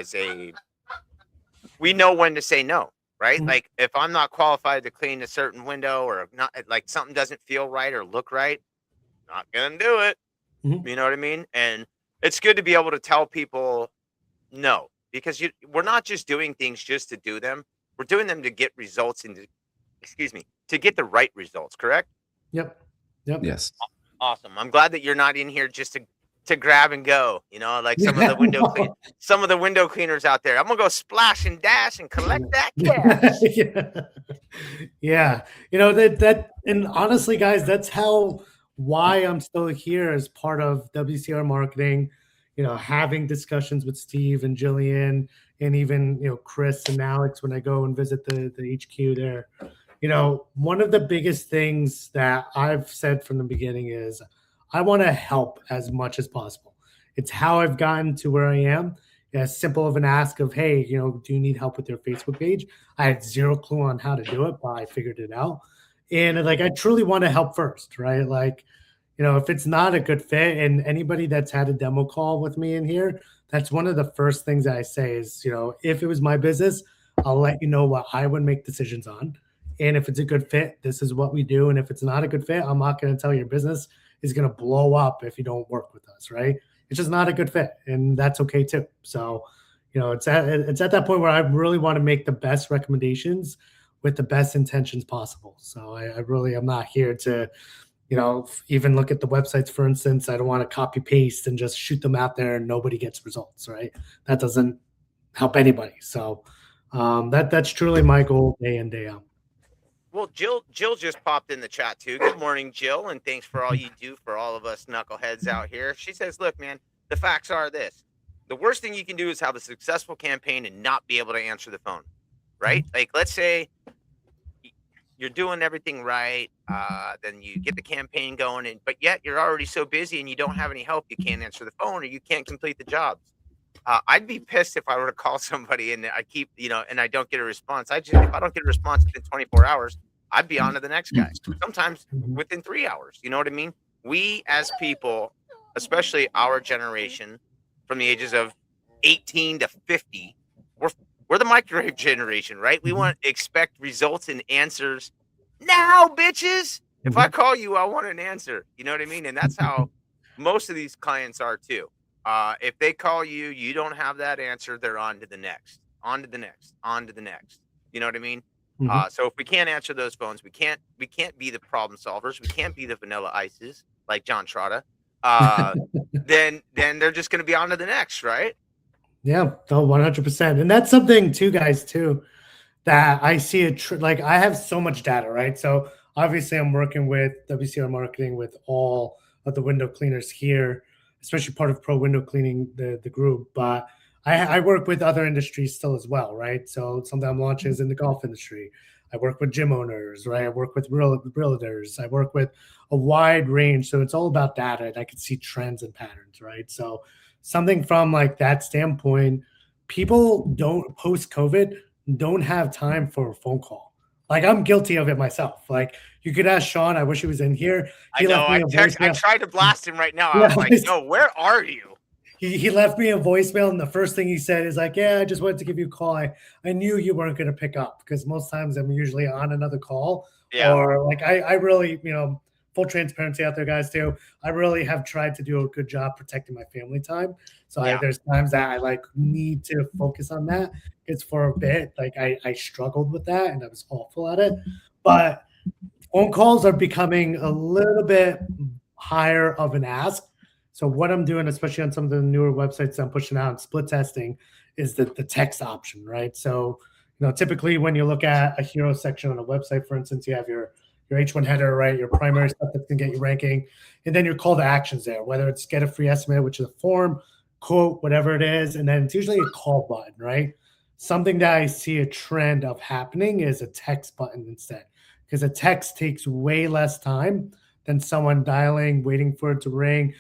we know when to say no, right? Mhm. Like if I'm not qualified to clean a certain window or not, like something doesn't feel right or look right, not gonna do it. Mhm. You know what I mean? And it's good to be able to tell people no, because we're not just doing things just to do them. We're doing them to get results to get the right results, correct? Yep. Yes. Awesome. I'm glad that you're not in here just to grab and go, like some of the window cleaners out there. I'm gonna go splash and dash and collect that cash. Yeah. That and honestly, guys, that's why I'm still here as part of WCR marketing, having discussions with Steve and Jillian and even, Chris and Alex when I go and visit the HQ there. One of the biggest things that I've said from the beginning is I want to help as much as possible. It's how I've gotten to where I am. As simple of an ask of, hey, do you need help with your Facebook page? I had zero clue on how to do it, but I figured it out. And like, I truly want to help first, right? Like, if it's not a good fit, and anybody that's had a demo call with me in here, that's one of the first things that I say is, if it was my business, I'll let you know what I would make decisions on. And if it's a good fit, this is what we do. And if it's not a good fit, I'm not going to tell your business is going to blow up if you don't work with us, right? It's just not a good fit, and that's okay too. So, it's at that point where I really want to make the best recommendations with the best intentions possible. So I really am not here to, even look at the websites, for instance. I don't want to copy paste and just shoot them out there and nobody gets results, right? That doesn't help anybody. So that's truly my goal day in, day out. Well, Jill just popped in the chat too. Good morning, Jill, and thanks for all you do for all of us knuckleheads out here. She says, look, man, the facts are this. The worst thing you can do is have a successful campaign and not be able to answer the phone, right? Like, let's say you're doing everything right, then you get the campaign going, but yet you're already so busy and you don't have any help, you can't answer the phone or you can't complete the jobs. I'd be pissed if I were to call somebody and I keep, and I don't get a response. If I don't get a response within 24 hours, I'd be on to the next guy. Sometimes within 3 hours. You know what I mean? We as people, especially our generation, from the ages of 18 to 50, we're the microwave generation, right? We want to expect results and answers now, bitches. If I call you, I want an answer. You know what I mean? And that's how most of these clients are too. If they call you, you don't have that answer, they're on to the next, on to the next, on to the next. You know what I mean? So if we can't answer those phones, we can't be the problem solvers. We can't be the vanilla ices like John Trotta. Then they're just going to be on to the next, right? Yeah, 100%. And that's something too, guys, too, that I see like I have so much data, right? So obviously I'm working with WCR marketing with all of the window cleaners here, especially part of Pro Window Cleaning, the group. But I work with other industries still as well, right? So something I'm launching is in the golf industry. I work with gym owners, right? I work with realtors. I work with a wide range. So it's all about data, and I can see trends and patterns, right? So something from like that standpoint, people don't post-COVID don't have time for a phone call. Like I'm guilty of it myself. Like you could ask Sean. I wish he was in here. I know. I tried to blast him right now. I was like, "No, where are you?" He left me a voicemail, and the first thing he said is like, "Yeah, I just wanted to give you a call. I knew you weren't going to pick up because most times I'm usually on another call." Yeah. Or like I really, full transparency out there, guys, too. I really have tried to do a good job protecting my family time. So there's times that I like need to focus on that. It's for a bit. Like I struggled with that and I was awful at it. But phone calls are becoming a little bit higher of an ask. So what I'm doing, especially on some of the newer websites I'm pushing out, split testing, is the text option, right? So, typically when you look at a hero section on a website, for instance, you have your H1 header, right? Your primary stuff that's going to get you ranking. And then your call to actions there, whether it's get a free estimate, which is a form, quote, whatever it is. And then it's usually a call button, right? Something that I see a trend of happening is a text button instead, because a text takes way less time than someone dialing, waiting for it to ring.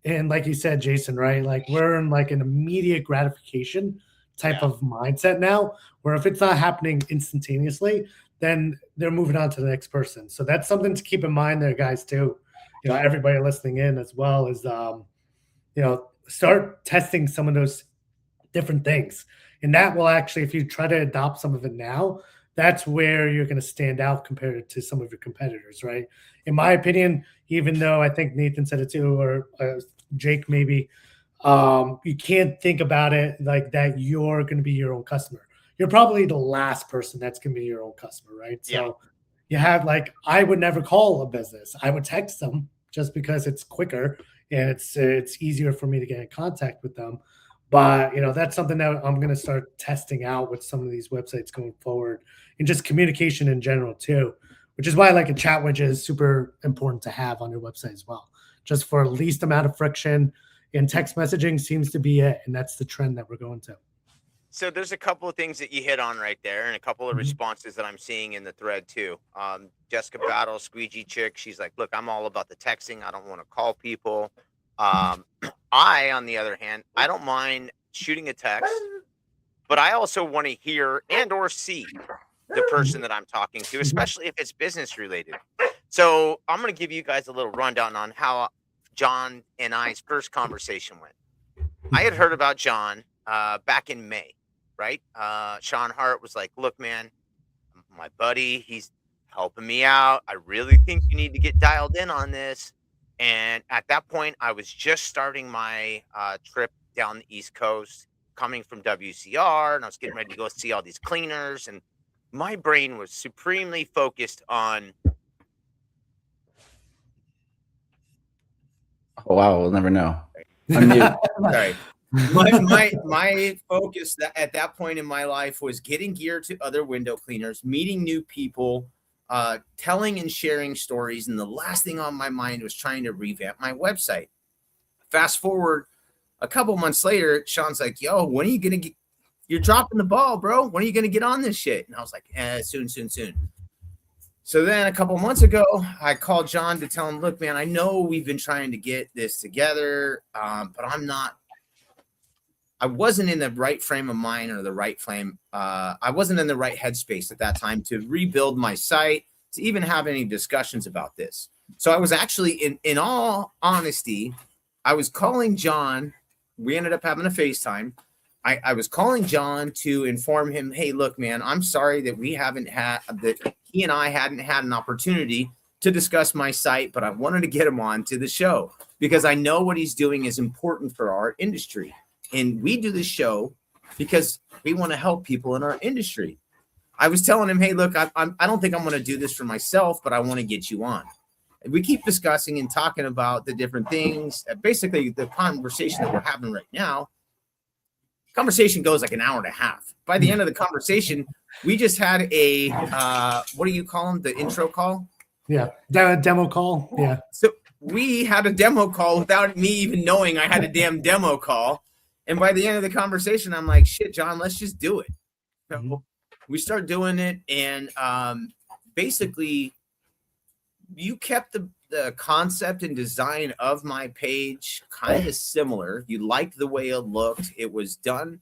And like you said, Jason, right? Like we're in like an immediate gratification type of mindset now, where if it's not happening instantaneously, then they're moving on to the next person. So that's something to keep in mind there, guys, too. Everybody listening in as well is, start testing some of those different things. And that will actually, if you try to adopt some of it now, that's where you're going to stand out compared to some of your competitors, right? In my opinion, even though I think Nathan said it too, or Jake maybe, you can't think about it like that you're going to be your own customer. You're probably the last person that's going to be your own customer, right? Yeah. So you have like, I would never call a business. I would text them just because it's quicker and it's easier for me to get in contact with them. But that's something that I'm going to start testing out with some of these websites going forward, and just communication in general too, which is why like a chat widget is super important to have on your website as well, just for least amount of friction. And text messaging seems to be it, and that's the trend that we're going to. So there's a couple of things that you hit on right there, and a couple of Mhm. responses that I'm seeing in the thread too. Jessica Battle, Squeegee Chick, she's like, "Look, I'm all about the texting. I don't want to call people." I, on the other hand, I don't mind shooting a text, but I also want to hear and or see the person that I'm talking to, especially if it's business related. So I'm going to give you guys a little rundown on how John and I's first conversation went. I had heard about John back in May, right? Sean Hart was like, "Look, man, my buddy, he's helping me out. I really think you need to get dialed in on this." And at that point, I was just starting my trip down the East Coast, coming from WCR, and I was getting ready to go see all these cleaners. And my brain was supremely focused on. Oh, wow, we'll never know. Unmute. Sorry. My focus at that point in my life was getting gear to other window cleaners, meeting new people, telling and sharing stories. And the last thing on my mind was trying to revamp my website. Fast forward a couple months later, Sean's like, "Yo, when are you going to get, you're dropping the ball, bro. When are you going to get on this shit?" And I was like, soon. So then a couple months ago, I called John to tell him, "Look, man, I know we've been trying to get this together, but I wasn't in the right frame of mind or the right flame. I wasn't in the right headspace at that time to rebuild my site, to even have any discussions about this." So I was actually, in all honesty, I was calling John. We ended up having a FaceTime. I was calling John to inform him, "Hey, look, man, I'm sorry that he and I hadn't had an opportunity to discuss my site, but I wanted to get him on to the show because I know what he's doing is important for our industry. And we do this show because we want to help people in our industry." I was telling him, "Hey, look, I don't think I'm going to do this for myself, but I want to get you on." And we keep discussing and talking about the different things. Basically, the conversation that we're having right now, conversation goes like an hour and a half. By the end of the conversation, we just had a, what do you call them? The intro call? Yeah. Demo call. Yeah. So we had a demo call without me even knowing I had a damn demo call. And by the end of the conversation, I'm like, "Shit, John, let's just do it." So we start doing it. And basically, you kept the concept and design of my page kind of similar. You liked the way it looked. It was done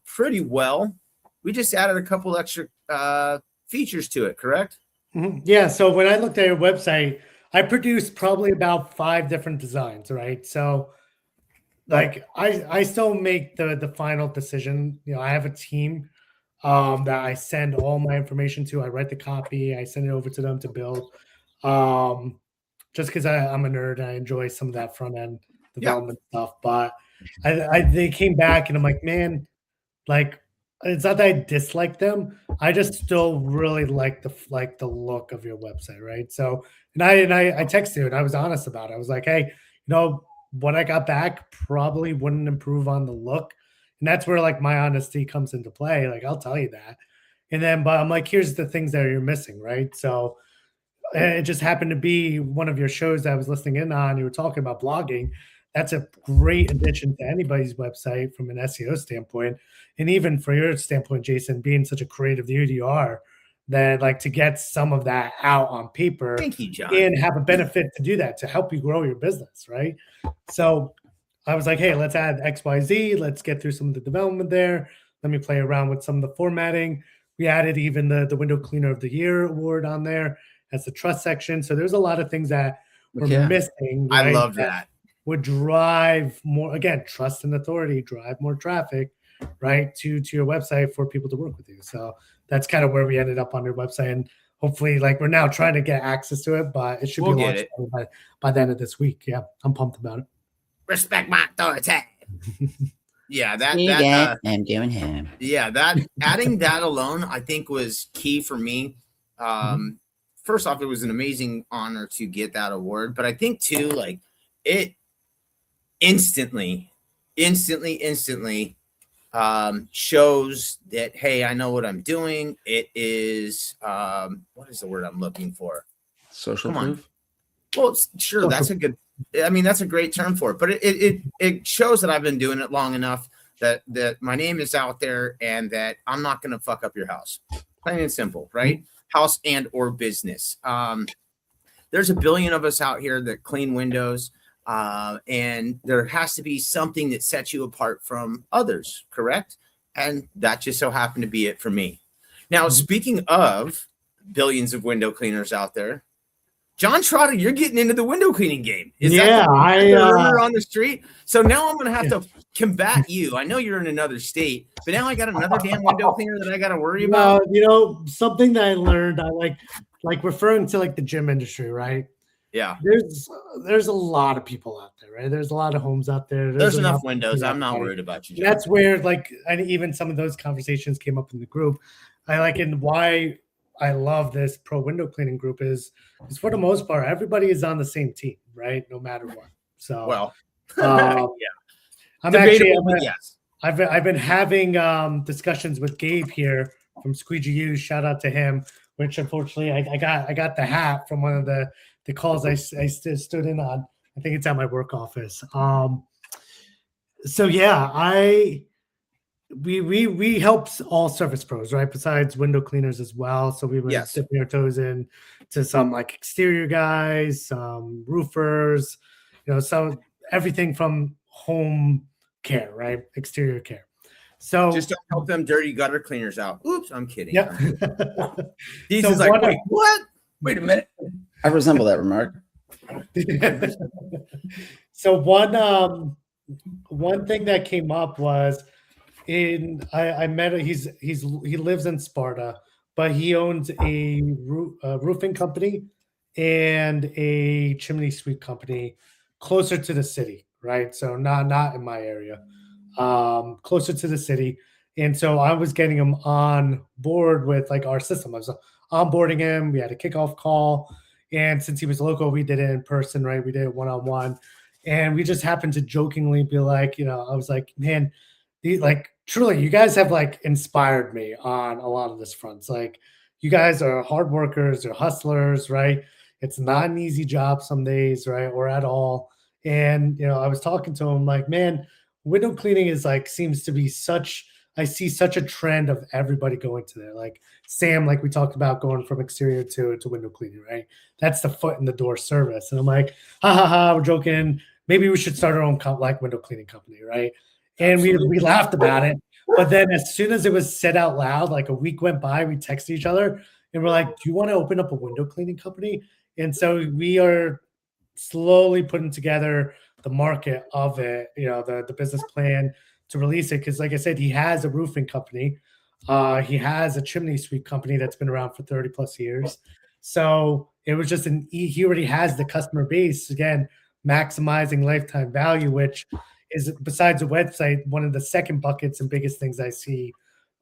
pretty well. We just added a couple extra features to it, correct? Mm-hmm. Yeah. So when I looked at your website, I produced probably about 5 different designs, right? So like I still make the final decision. I have a team that I send all my information to. I write the copy, I send it over to them to build. Just because I'm a nerd and I enjoy some of that front end development stuff. But they came back and I'm like, man, like it's not that I dislike them. I just still really like the look of your website, right? So I texted you and I was honest about it. I was like, hey, what I got back probably wouldn't improve on the look. And that's where like my honesty comes into play. Like I'll tell you that. And then but I'm like, here's the things that you're missing, right? So it just happened to be one of your shows that I was listening in on. You were talking about blogging. That's a great addition to anybody's website from an SEO standpoint. And even for your standpoint, Jason, being such a creative dude you are, that like to get some of that out on paper. Thank you, John. And have a benefit to do that, to help you grow your business, right? So I was like, hey, let's add XYZ. Let's get through some of the development there. Let me play around with some of the formatting. We added even the Window Cleaner of the Year award on there as the trust section. So there's a lot of things that we're missing. Right? I love that. Would drive more, again, trust and authority, drive more traffic, right, to your website for people to work with you. So that's kind of where we ended up on your website. And hopefully, like, we're now trying to get access to it, but it should be launched by the end of this week. Yeah, I'm pumped about it. respect my authority. Yeah, I'm doing him. Yeah, that adding that alone, I think, was key for me. First off, it was an amazing honor to get that award, but I think too, like, it instantly shows that, hey, I know what I'm doing. It is what is the word I'm looking for? Social Come on. proof. Well, sure, that's a good. I mean, that's a great term for it, but it shows that I've been doing it long enough that my name is out there and that I'm not going to fuck up your house. Plain and simple, right? House and or business. There's a billion of us out here that clean windows, and there has to be something that sets you apart from others, correct? And that just so happened to be it for me. Now, speaking of billions of window cleaners out there, John Trotta, you're getting into the window cleaning game. Is that the rumor on the street? So now I'm going to have to combat you. I know you're in another state, but now I got another damn window cleaner that I got to worry about. You know, something that I learned, I like referring to like the gym industry, right? Yeah. There's a lot of people out there, right? There's a lot of homes out there. There's enough windows. I'm not worried about you, John. That's where, like, and even some of those conversations came up in the group. And why I love this pro window cleaning group is for the most part, everybody is on the same team, right? No matter what. So, well, yeah. I'm debatable, actually, yes. I've been having discussions with Gabe here from Squeegee U. Shout out to him. Which unfortunately I got the hat from one of the calls I stood in on. I think it's at my work office. So yeah, we help all service pros, right? Besides window cleaners as well. So we were dipping our toes in to some like exterior guys, some roofers, you know, so everything from home care, right? Exterior care. So just don't help them dirty gutter cleaners out. Oops, I'm kidding. Yep. He's so like, wait, what? Wait a minute. I resemble that remark. So one thing that came up was I met he lives in Sparta, but he owns a roofing company and a chimney sweep company closer to the city, right? So not in my area. Closer to the city. And so I was getting him on board with like our system. I was onboarding him. We had a kickoff call. And since he was local, we did it in person, right? We did it one-on-one. And we just happened to jokingly be like, you know, I was like, man, truly, you guys have like inspired me on a lot of this fronts. Like, you guys are hard workers, you're hustlers, right? It's not an easy job some days, right? Or at all. And, you know, I was talking to him like, man, window cleaning is like, seems to be I see such a trend of everybody going to there. Like Sam, like we talked about going from exterior to window cleaning, right? That's the foot in the door service. And I'm like, we're joking. Maybe we should start our own window cleaning company, right? And we laughed about it. But then as soon as it was said out loud, like a week went by, we texted each other and we're like, do you want to open up a window cleaning company? And so we are slowly putting together the market of it, you know, the business plan to release it. Because like I said, he has a roofing company. He has a chimney sweep company that's been around for 30 plus years. So it was just he already has the customer base, again, maximizing lifetime value, which is, besides the website, one of the second buckets and biggest things I see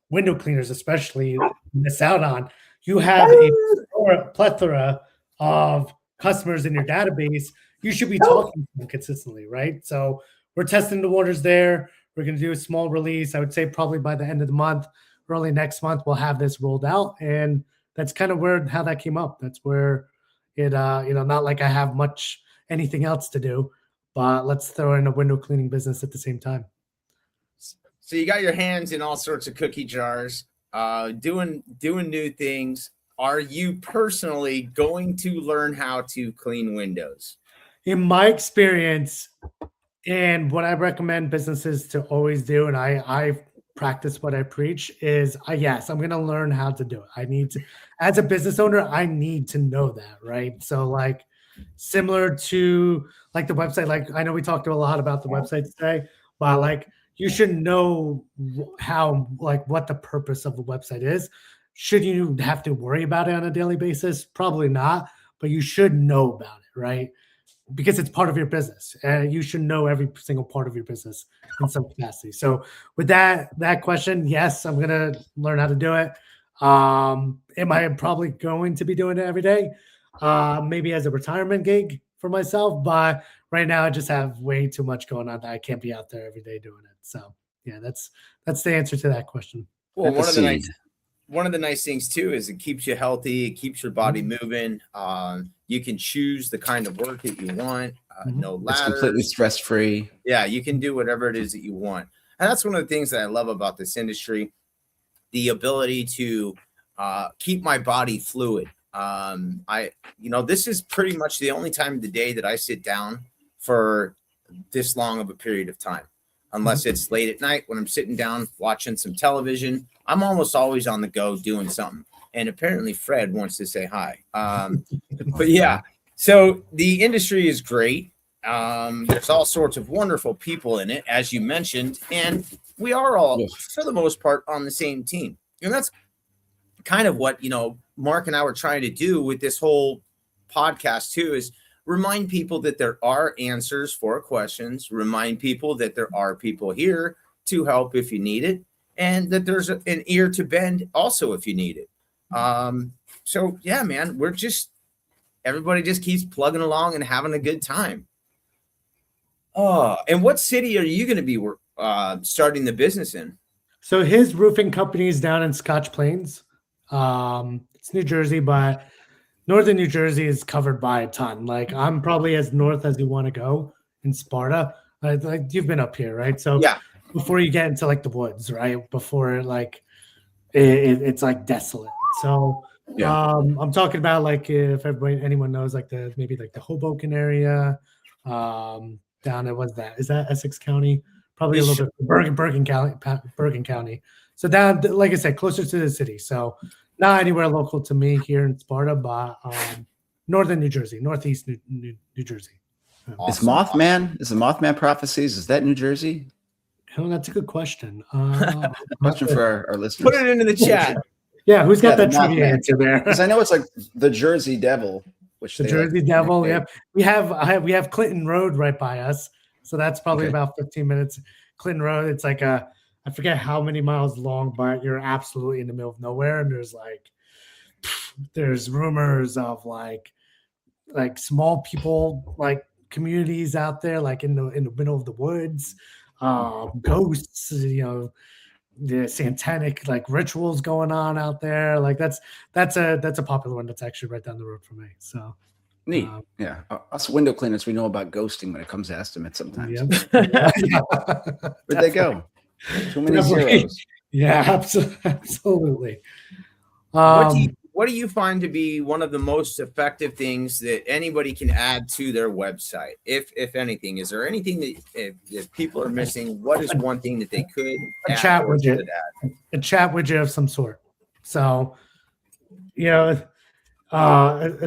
window cleaners especially miss out on. You have a plethora of customers in your database. You should be talking to them consistently, right? So we're testing the waters there. We're going to do a small release. I would say probably by the end of the month, early next month, we'll have this rolled out. And that's kind of how that came up. That's where it, not like I have anything else to do, but let's throw in a window cleaning business at the same time. So you got your hands in all sorts of cookie jars, doing new things. Are you personally going to learn how to clean windows? In my experience, and what I recommend businesses to always do, and I practice what I preach, is yes, I'm going to learn how to do it. I need to, as a business owner, I need to know that, right? So like similar to like the website, like I know we talked a lot about the website today, but like you should know how, like what the purpose of the website is. Should you have to worry about it on a daily basis? Probably not, but you should know about it, right? because it's part of your business. You should know every single part of your business in some capacity. So with that question, yes, I'm gonna learn how to do it. Am I probably going to be doing it every day? Maybe as a retirement gig for myself, but right now I just have way too much going on that I can't be out there every day doing it. So yeah, that's the answer to that question. Well, Plant the seed. one of the nice things too is it keeps you healthy, it keeps your body moving. You can choose the kind of work that you want. No It's ladders. completely stress free. Yeah, you can do whatever it is that you want, and that's one of the things that I love about this industry: the ability to keep my body fluid. This is pretty much the only time of the day that I sit down for this long of a period of time. Unless it's late at night when I'm sitting down watching some television, I'm almost always on the go doing something. And apparently Fred wants to say hi. But yeah, so the industry is great. There's all sorts of wonderful people in it, as you mentioned, and we are all, for the most part, on the same team. And that's kind of what, Mark and I were trying to do with this whole podcast too, is remind people that there are answers for questions, remind people that there are people here to help if you need it, and that there's an ear to bend also if you need it. So yeah, man, everybody just keeps plugging along and having a good time. Oh, and what city are you going to be starting the business in? So his roofing company is down in Scotch Plains. It's New Jersey, but northern New Jersey is covered by a ton. Like I'm probably as north as you want to go in Sparta. Like you've been up here, right? So yeah, before you get into like the woods, right? Before like it's like desolate. So Yeah. I'm talking about like if anyone knows like maybe the Hoboken area, down at what's that? Is that Essex County? Probably a little bit Bergen County. So down, like I said, closer to the city. So not anywhere local to me here in Sparta, but northern New Jersey, northeast New Jersey. Awesome. Is the Mothman Prophecies, is that New Jersey? Oh, that's a good question. Question for our listeners. Put it into the chat. Yeah, who's got that trivia answer there? Because I know it's like the Jersey Devil, which the Jersey Devil. Yeah, we have Clinton Road right by us, so that's probably about 15 minutes. Clinton Road. It's like I forget how many miles long, but you're absolutely in the middle of nowhere, and there's rumors of like small people like communities out there, like in the middle of the woods, ghosts, the satanic like rituals going on out there. Like that's a popular one that's actually right down the road from me. So neat. Yeah. Us window cleaners, we know about ghosting when it comes to estimates sometimes. Yep. Where'd they go? Too many zeros. Yeah, absolutely. What do you find to be one of the most effective things that anybody can add to their website? If anything, is there anything that if people are missing, what is one thing that they could a chat widget? A chat widget of some sort. So, a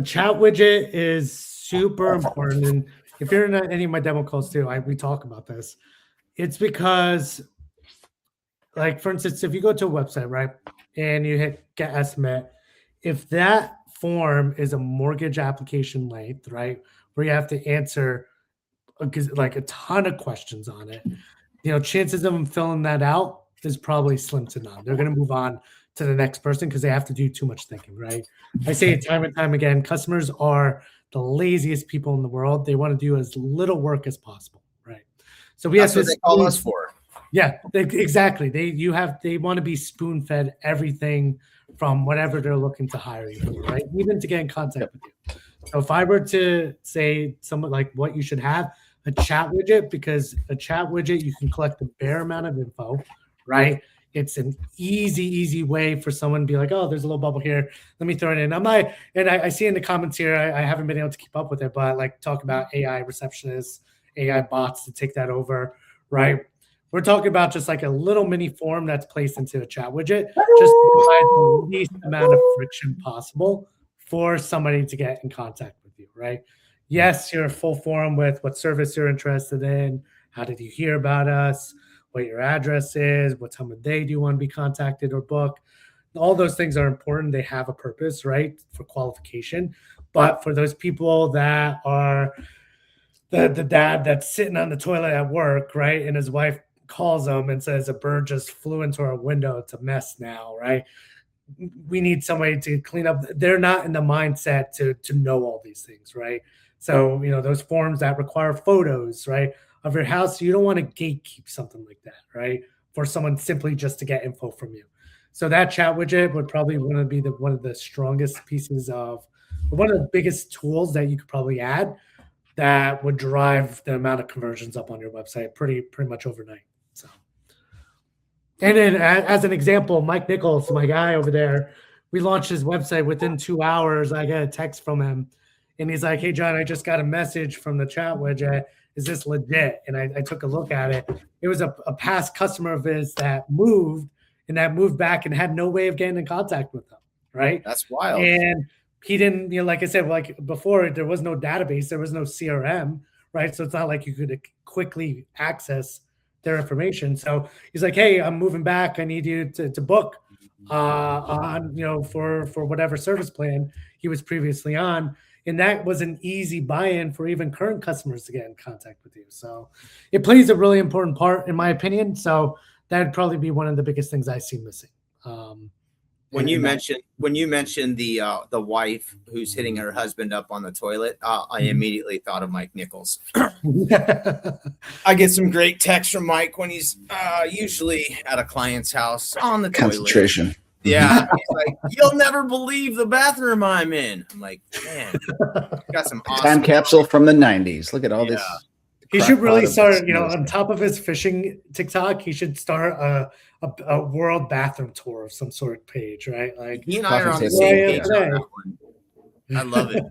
chat widget is super important. And if you're in any of my demo calls too, we talk about this. It's because, like, for instance, if you go to a website, right, and you hit get estimate, if that form is a mortgage application length, right, where you have to answer like a ton of questions on it, chances of them filling that out is probably slim to none. They're going to move on to the next person because they have to do too much thinking, right? I say it time and time again, customers are the laziest people in the world. They want to do as little work as possible, right? So that's what they call us for. Yeah, exactly. They want to be spoon-fed everything from whatever they're looking to hire you for, right? Even to get in contact with you. So if I were to say something like what you should have, a chat widget, because a chat widget, you can collect a bare amount of info, right? It's an easy way for someone to be like, oh, there's a little bubble here. Let me throw it in. I see in the comments here, I haven't been able to keep up with it, but like talk about AI receptionists, AI bots to take that over, right? We're talking about just like a little mini form that's placed into a chat widget, just to provide the least amount of friction possible for somebody to get in contact with you, right? Yes, you're a full form with what service you're interested in, how did you hear about us, what your address is, what time of day do you want to be contacted or book. All those things are important. They have a purpose, right, for qualification. But for those people that are the dad that's sitting on the toilet at work, right? And his wife calls him and says a bird just flew into our window. It's a mess now, right? We need somebody to clean up. They're not in the mindset to know all these things, right? So, those forms that require photos, right, of your house, you don't want to gatekeep something like that, right? For someone simply just to get info from you. So that chat widget would probably want to be one of the strongest pieces of, one of the biggest tools that you could probably add that would drive the amount of conversions up on your website pretty much overnight. So, and then as an example, Mike Nichols, my guy over there, we launched his website within 2 hours. I got a text from him, and he's like, "Hey, John, I just got a message from the chat widget. Is this legit?" And I took a look at it. It was a past customer of his that moved back and had no way of getting in contact with them, right? That's wild. And he didn't, like I said, like before, there was no database, there was no CRM, right? So it's not like you could quickly access their information. So he's like, "Hey, I'm moving back. I need you to book on, for whatever service plan he was previously on." And that was an easy buy-in for even current customers to get in contact with you. So it plays a really important part, in my opinion. So that'd probably be one of the biggest things I see missing. When you mentioned the wife who's hitting her husband up on the toilet, I immediately thought of Mike Nichols. I get some great texts from Mike when he's usually at a client's house on the Concentration. toilet. Yeah, he's like, "You'll never believe the bathroom I'm in." I'm like, "Man, got some awesome time capsule from the 90s. Look at all this. He should really start, on top of his fishing TikTok, he should start a world bathroom tour of some sort of page, right? Like, he and I are on the same page on that one. I love it.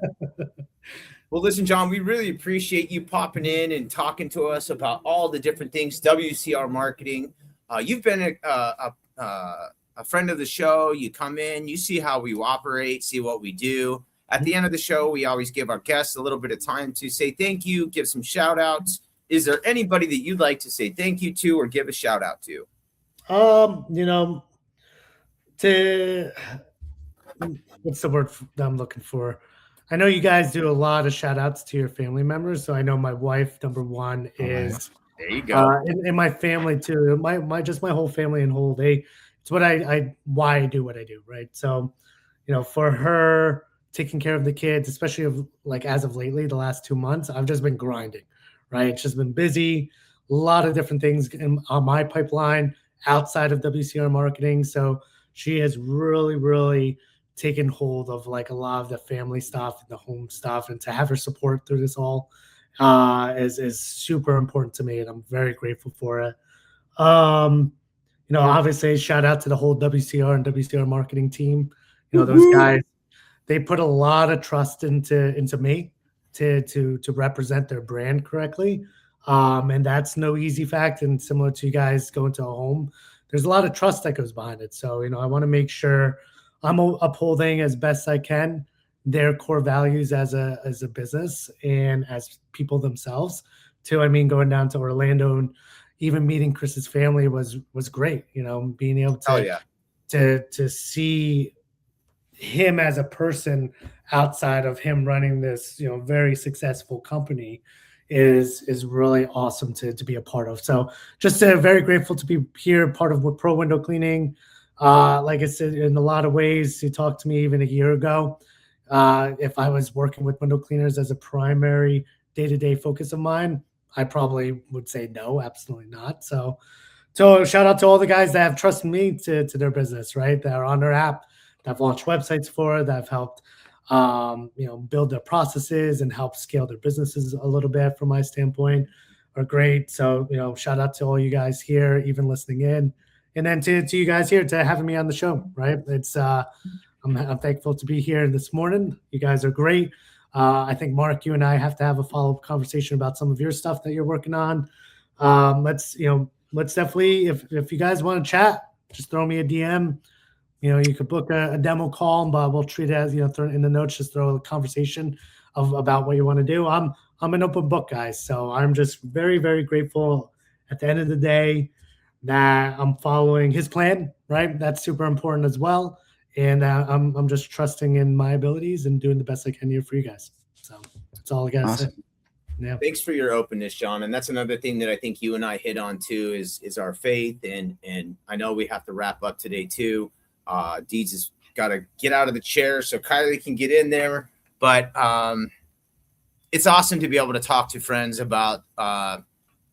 Well, listen, John, we really appreciate you popping in and talking to us about all the different things, WCR marketing. You've been a friend of the show. You come in, you see how we operate, see what we do. At the end of the show, we always give our guests a little bit of time to say thank you, give some shout outs. Is there anybody that you'd like to say thank you to or give a shout out to? What's the word that I'm looking for? I know you guys do a lot of shout outs to your family members. So I know my wife, number one, is there you go. And my family too. My whole family and whole, it's what why I do what I do, right? So, for her taking care of the kids, especially as of lately, the last 2 months, I've just been grinding, right? It's just been busy, a lot of different things on my pipeline outside of WCR marketing. So she has really, really taken hold of a lot of the family stuff and the home stuff, and to have her support through this all is super important to me, and I'm very grateful for it. Obviously, shout out to the whole WCR and WCR marketing team. Those guys, they put a lot of trust into me to represent their brand correctly. And that's no easy fact. And similar to you guys going to a home, there's a lot of trust that goes behind it. So, I want to make sure I'm upholding as best I can their core values as a business and as people themselves too. Going down to Orlando and even meeting Chris's family was great. Being able to see him as a person outside of him running this, very successful company is really awesome to be a part of. So just very grateful to be here, part of Pro Window Cleaning. Like I said, in a lot of ways, you talked to me even a year ago. If I was working with window cleaners as a primary day-to-day focus of mine, I probably would say no, absolutely not. So shout out to all the guys that have trusted me to their business, right? That are on their app, that have launched websites for, that have helped, build their processes and help scale their businesses a little bit from my standpoint are great. So, shout out to all you guys here, even listening in. And then to you guys here to having me on the show, right? It's, I'm thankful to be here this morning. You guys are great. I think, Mark, you and I have to have a follow-up conversation about some of your stuff that you're working on. Let's definitely, if you guys want to chat, just throw me a DM. You could book a demo call, but we'll treat it as, throw in the notes, just throw a conversation about what you want to do. I'm an open book, guys. So I'm just very, very grateful at the end of the day that I'm following his plan, right? That's super important as well. And I'm just trusting in my abilities and doing the best I can here for you guys. So that's all I got to say. Yeah. Thanks for your openness, John. And that's another thing that I think you and I hit on too is our faith. And I know we have to wrap up today too. Deeds has got to get out of the chair so Kylie can get in there. But it's awesome to be able to talk to friends about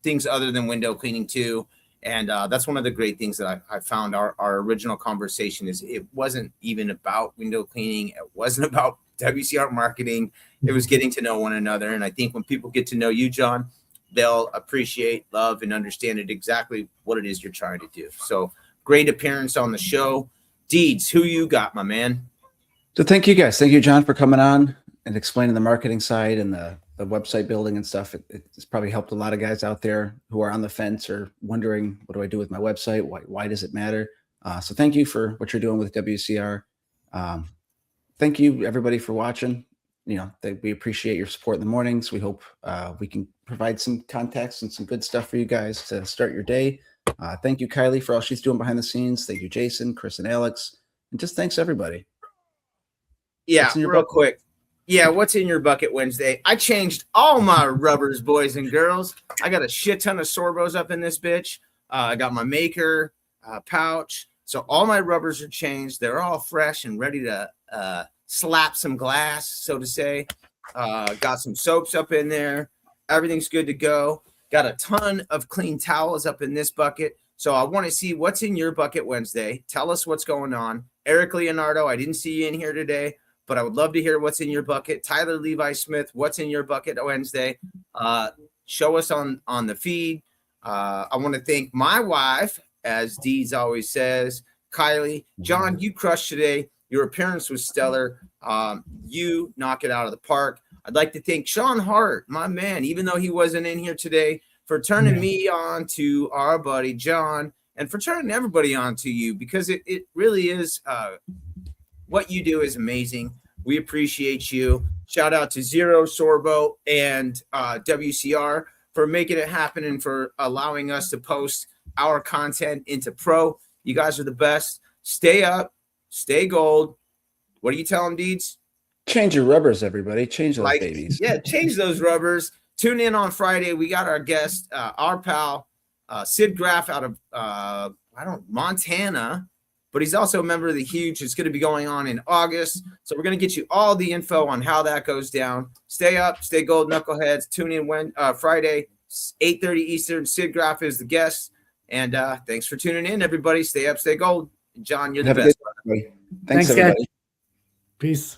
things other than window cleaning too. And that's one of the great things that I found our original conversation is it wasn't even about window cleaning. It wasn't about WCR marketing. It was getting to know one another. And I think when people get to know you, John, they'll appreciate, love, and understand it exactly what it is you're trying to do. So great appearance on the show. Deeds, who you got, my man? So thank you guys. Thank you, John, for coming on and explaining the marketing side and the website building and stuff. It's probably helped a lot of guys out there who are on the fence or wondering, what do I do with my website? Why does it matter? So thank you for what you're doing with WCR. Thank you, everybody, for watching. We appreciate your support in the mornings. We hope we can provide some context and some good stuff for you guys to start your day. Thank you, Kylie, for all she's doing behind the scenes. Thank you, Jason, Chris, and Alex. And just thanks, everybody. Yeah, real quick. Yeah, what's in your bucket Wednesday? I changed all my rubbers, boys and girls. I got a shit ton of sorbos up in this bitch. I got my maker pouch. So all my rubbers are changed. They're all fresh and ready to slap some glass, so to say. Got some soaps up in there. Everything's good to go. Got a ton of clean towels up in this bucket. So I want to see what's in your bucket Wednesday. Tell us what's going on. Eric Leonardo, I didn't see you in here today, but I would love to hear what's in your bucket. Tyler Levi Smith, what's in your bucket Wednesday? Show us on the feed. I want to thank my wife, as Deeds always says, Kylie. John, you crushed today. Your appearance was stellar. You knock it out of the park. I'd like to thank Sean Hart, my man, even though he wasn't in here today, for turning me on to our buddy John and for turning everybody on to you, because it really is what you do is amazing. We appreciate you. Shout out to Zero, Sorbo, and WCR for making it happen and for allowing us to post our content into pro. You guys are the best. Stay up, stay gold. What do you tell them, Deeds? Change your rubbers, everybody. Change those babies. Yeah, change those rubbers. Tune in on Friday. We got our guest, our pal, Sid Graff out of Montana, but he's also a member of the Huge. It's going to be going on in August. So we're going to get you all the info on how that goes down. Stay up, stay gold, knuckleheads. Tune in Friday, 8:30 Eastern. Sid Graff is the guest. And thanks for tuning in, everybody. Stay up, stay gold. John, you're the best. Thanks, everybody. Guys. Peace.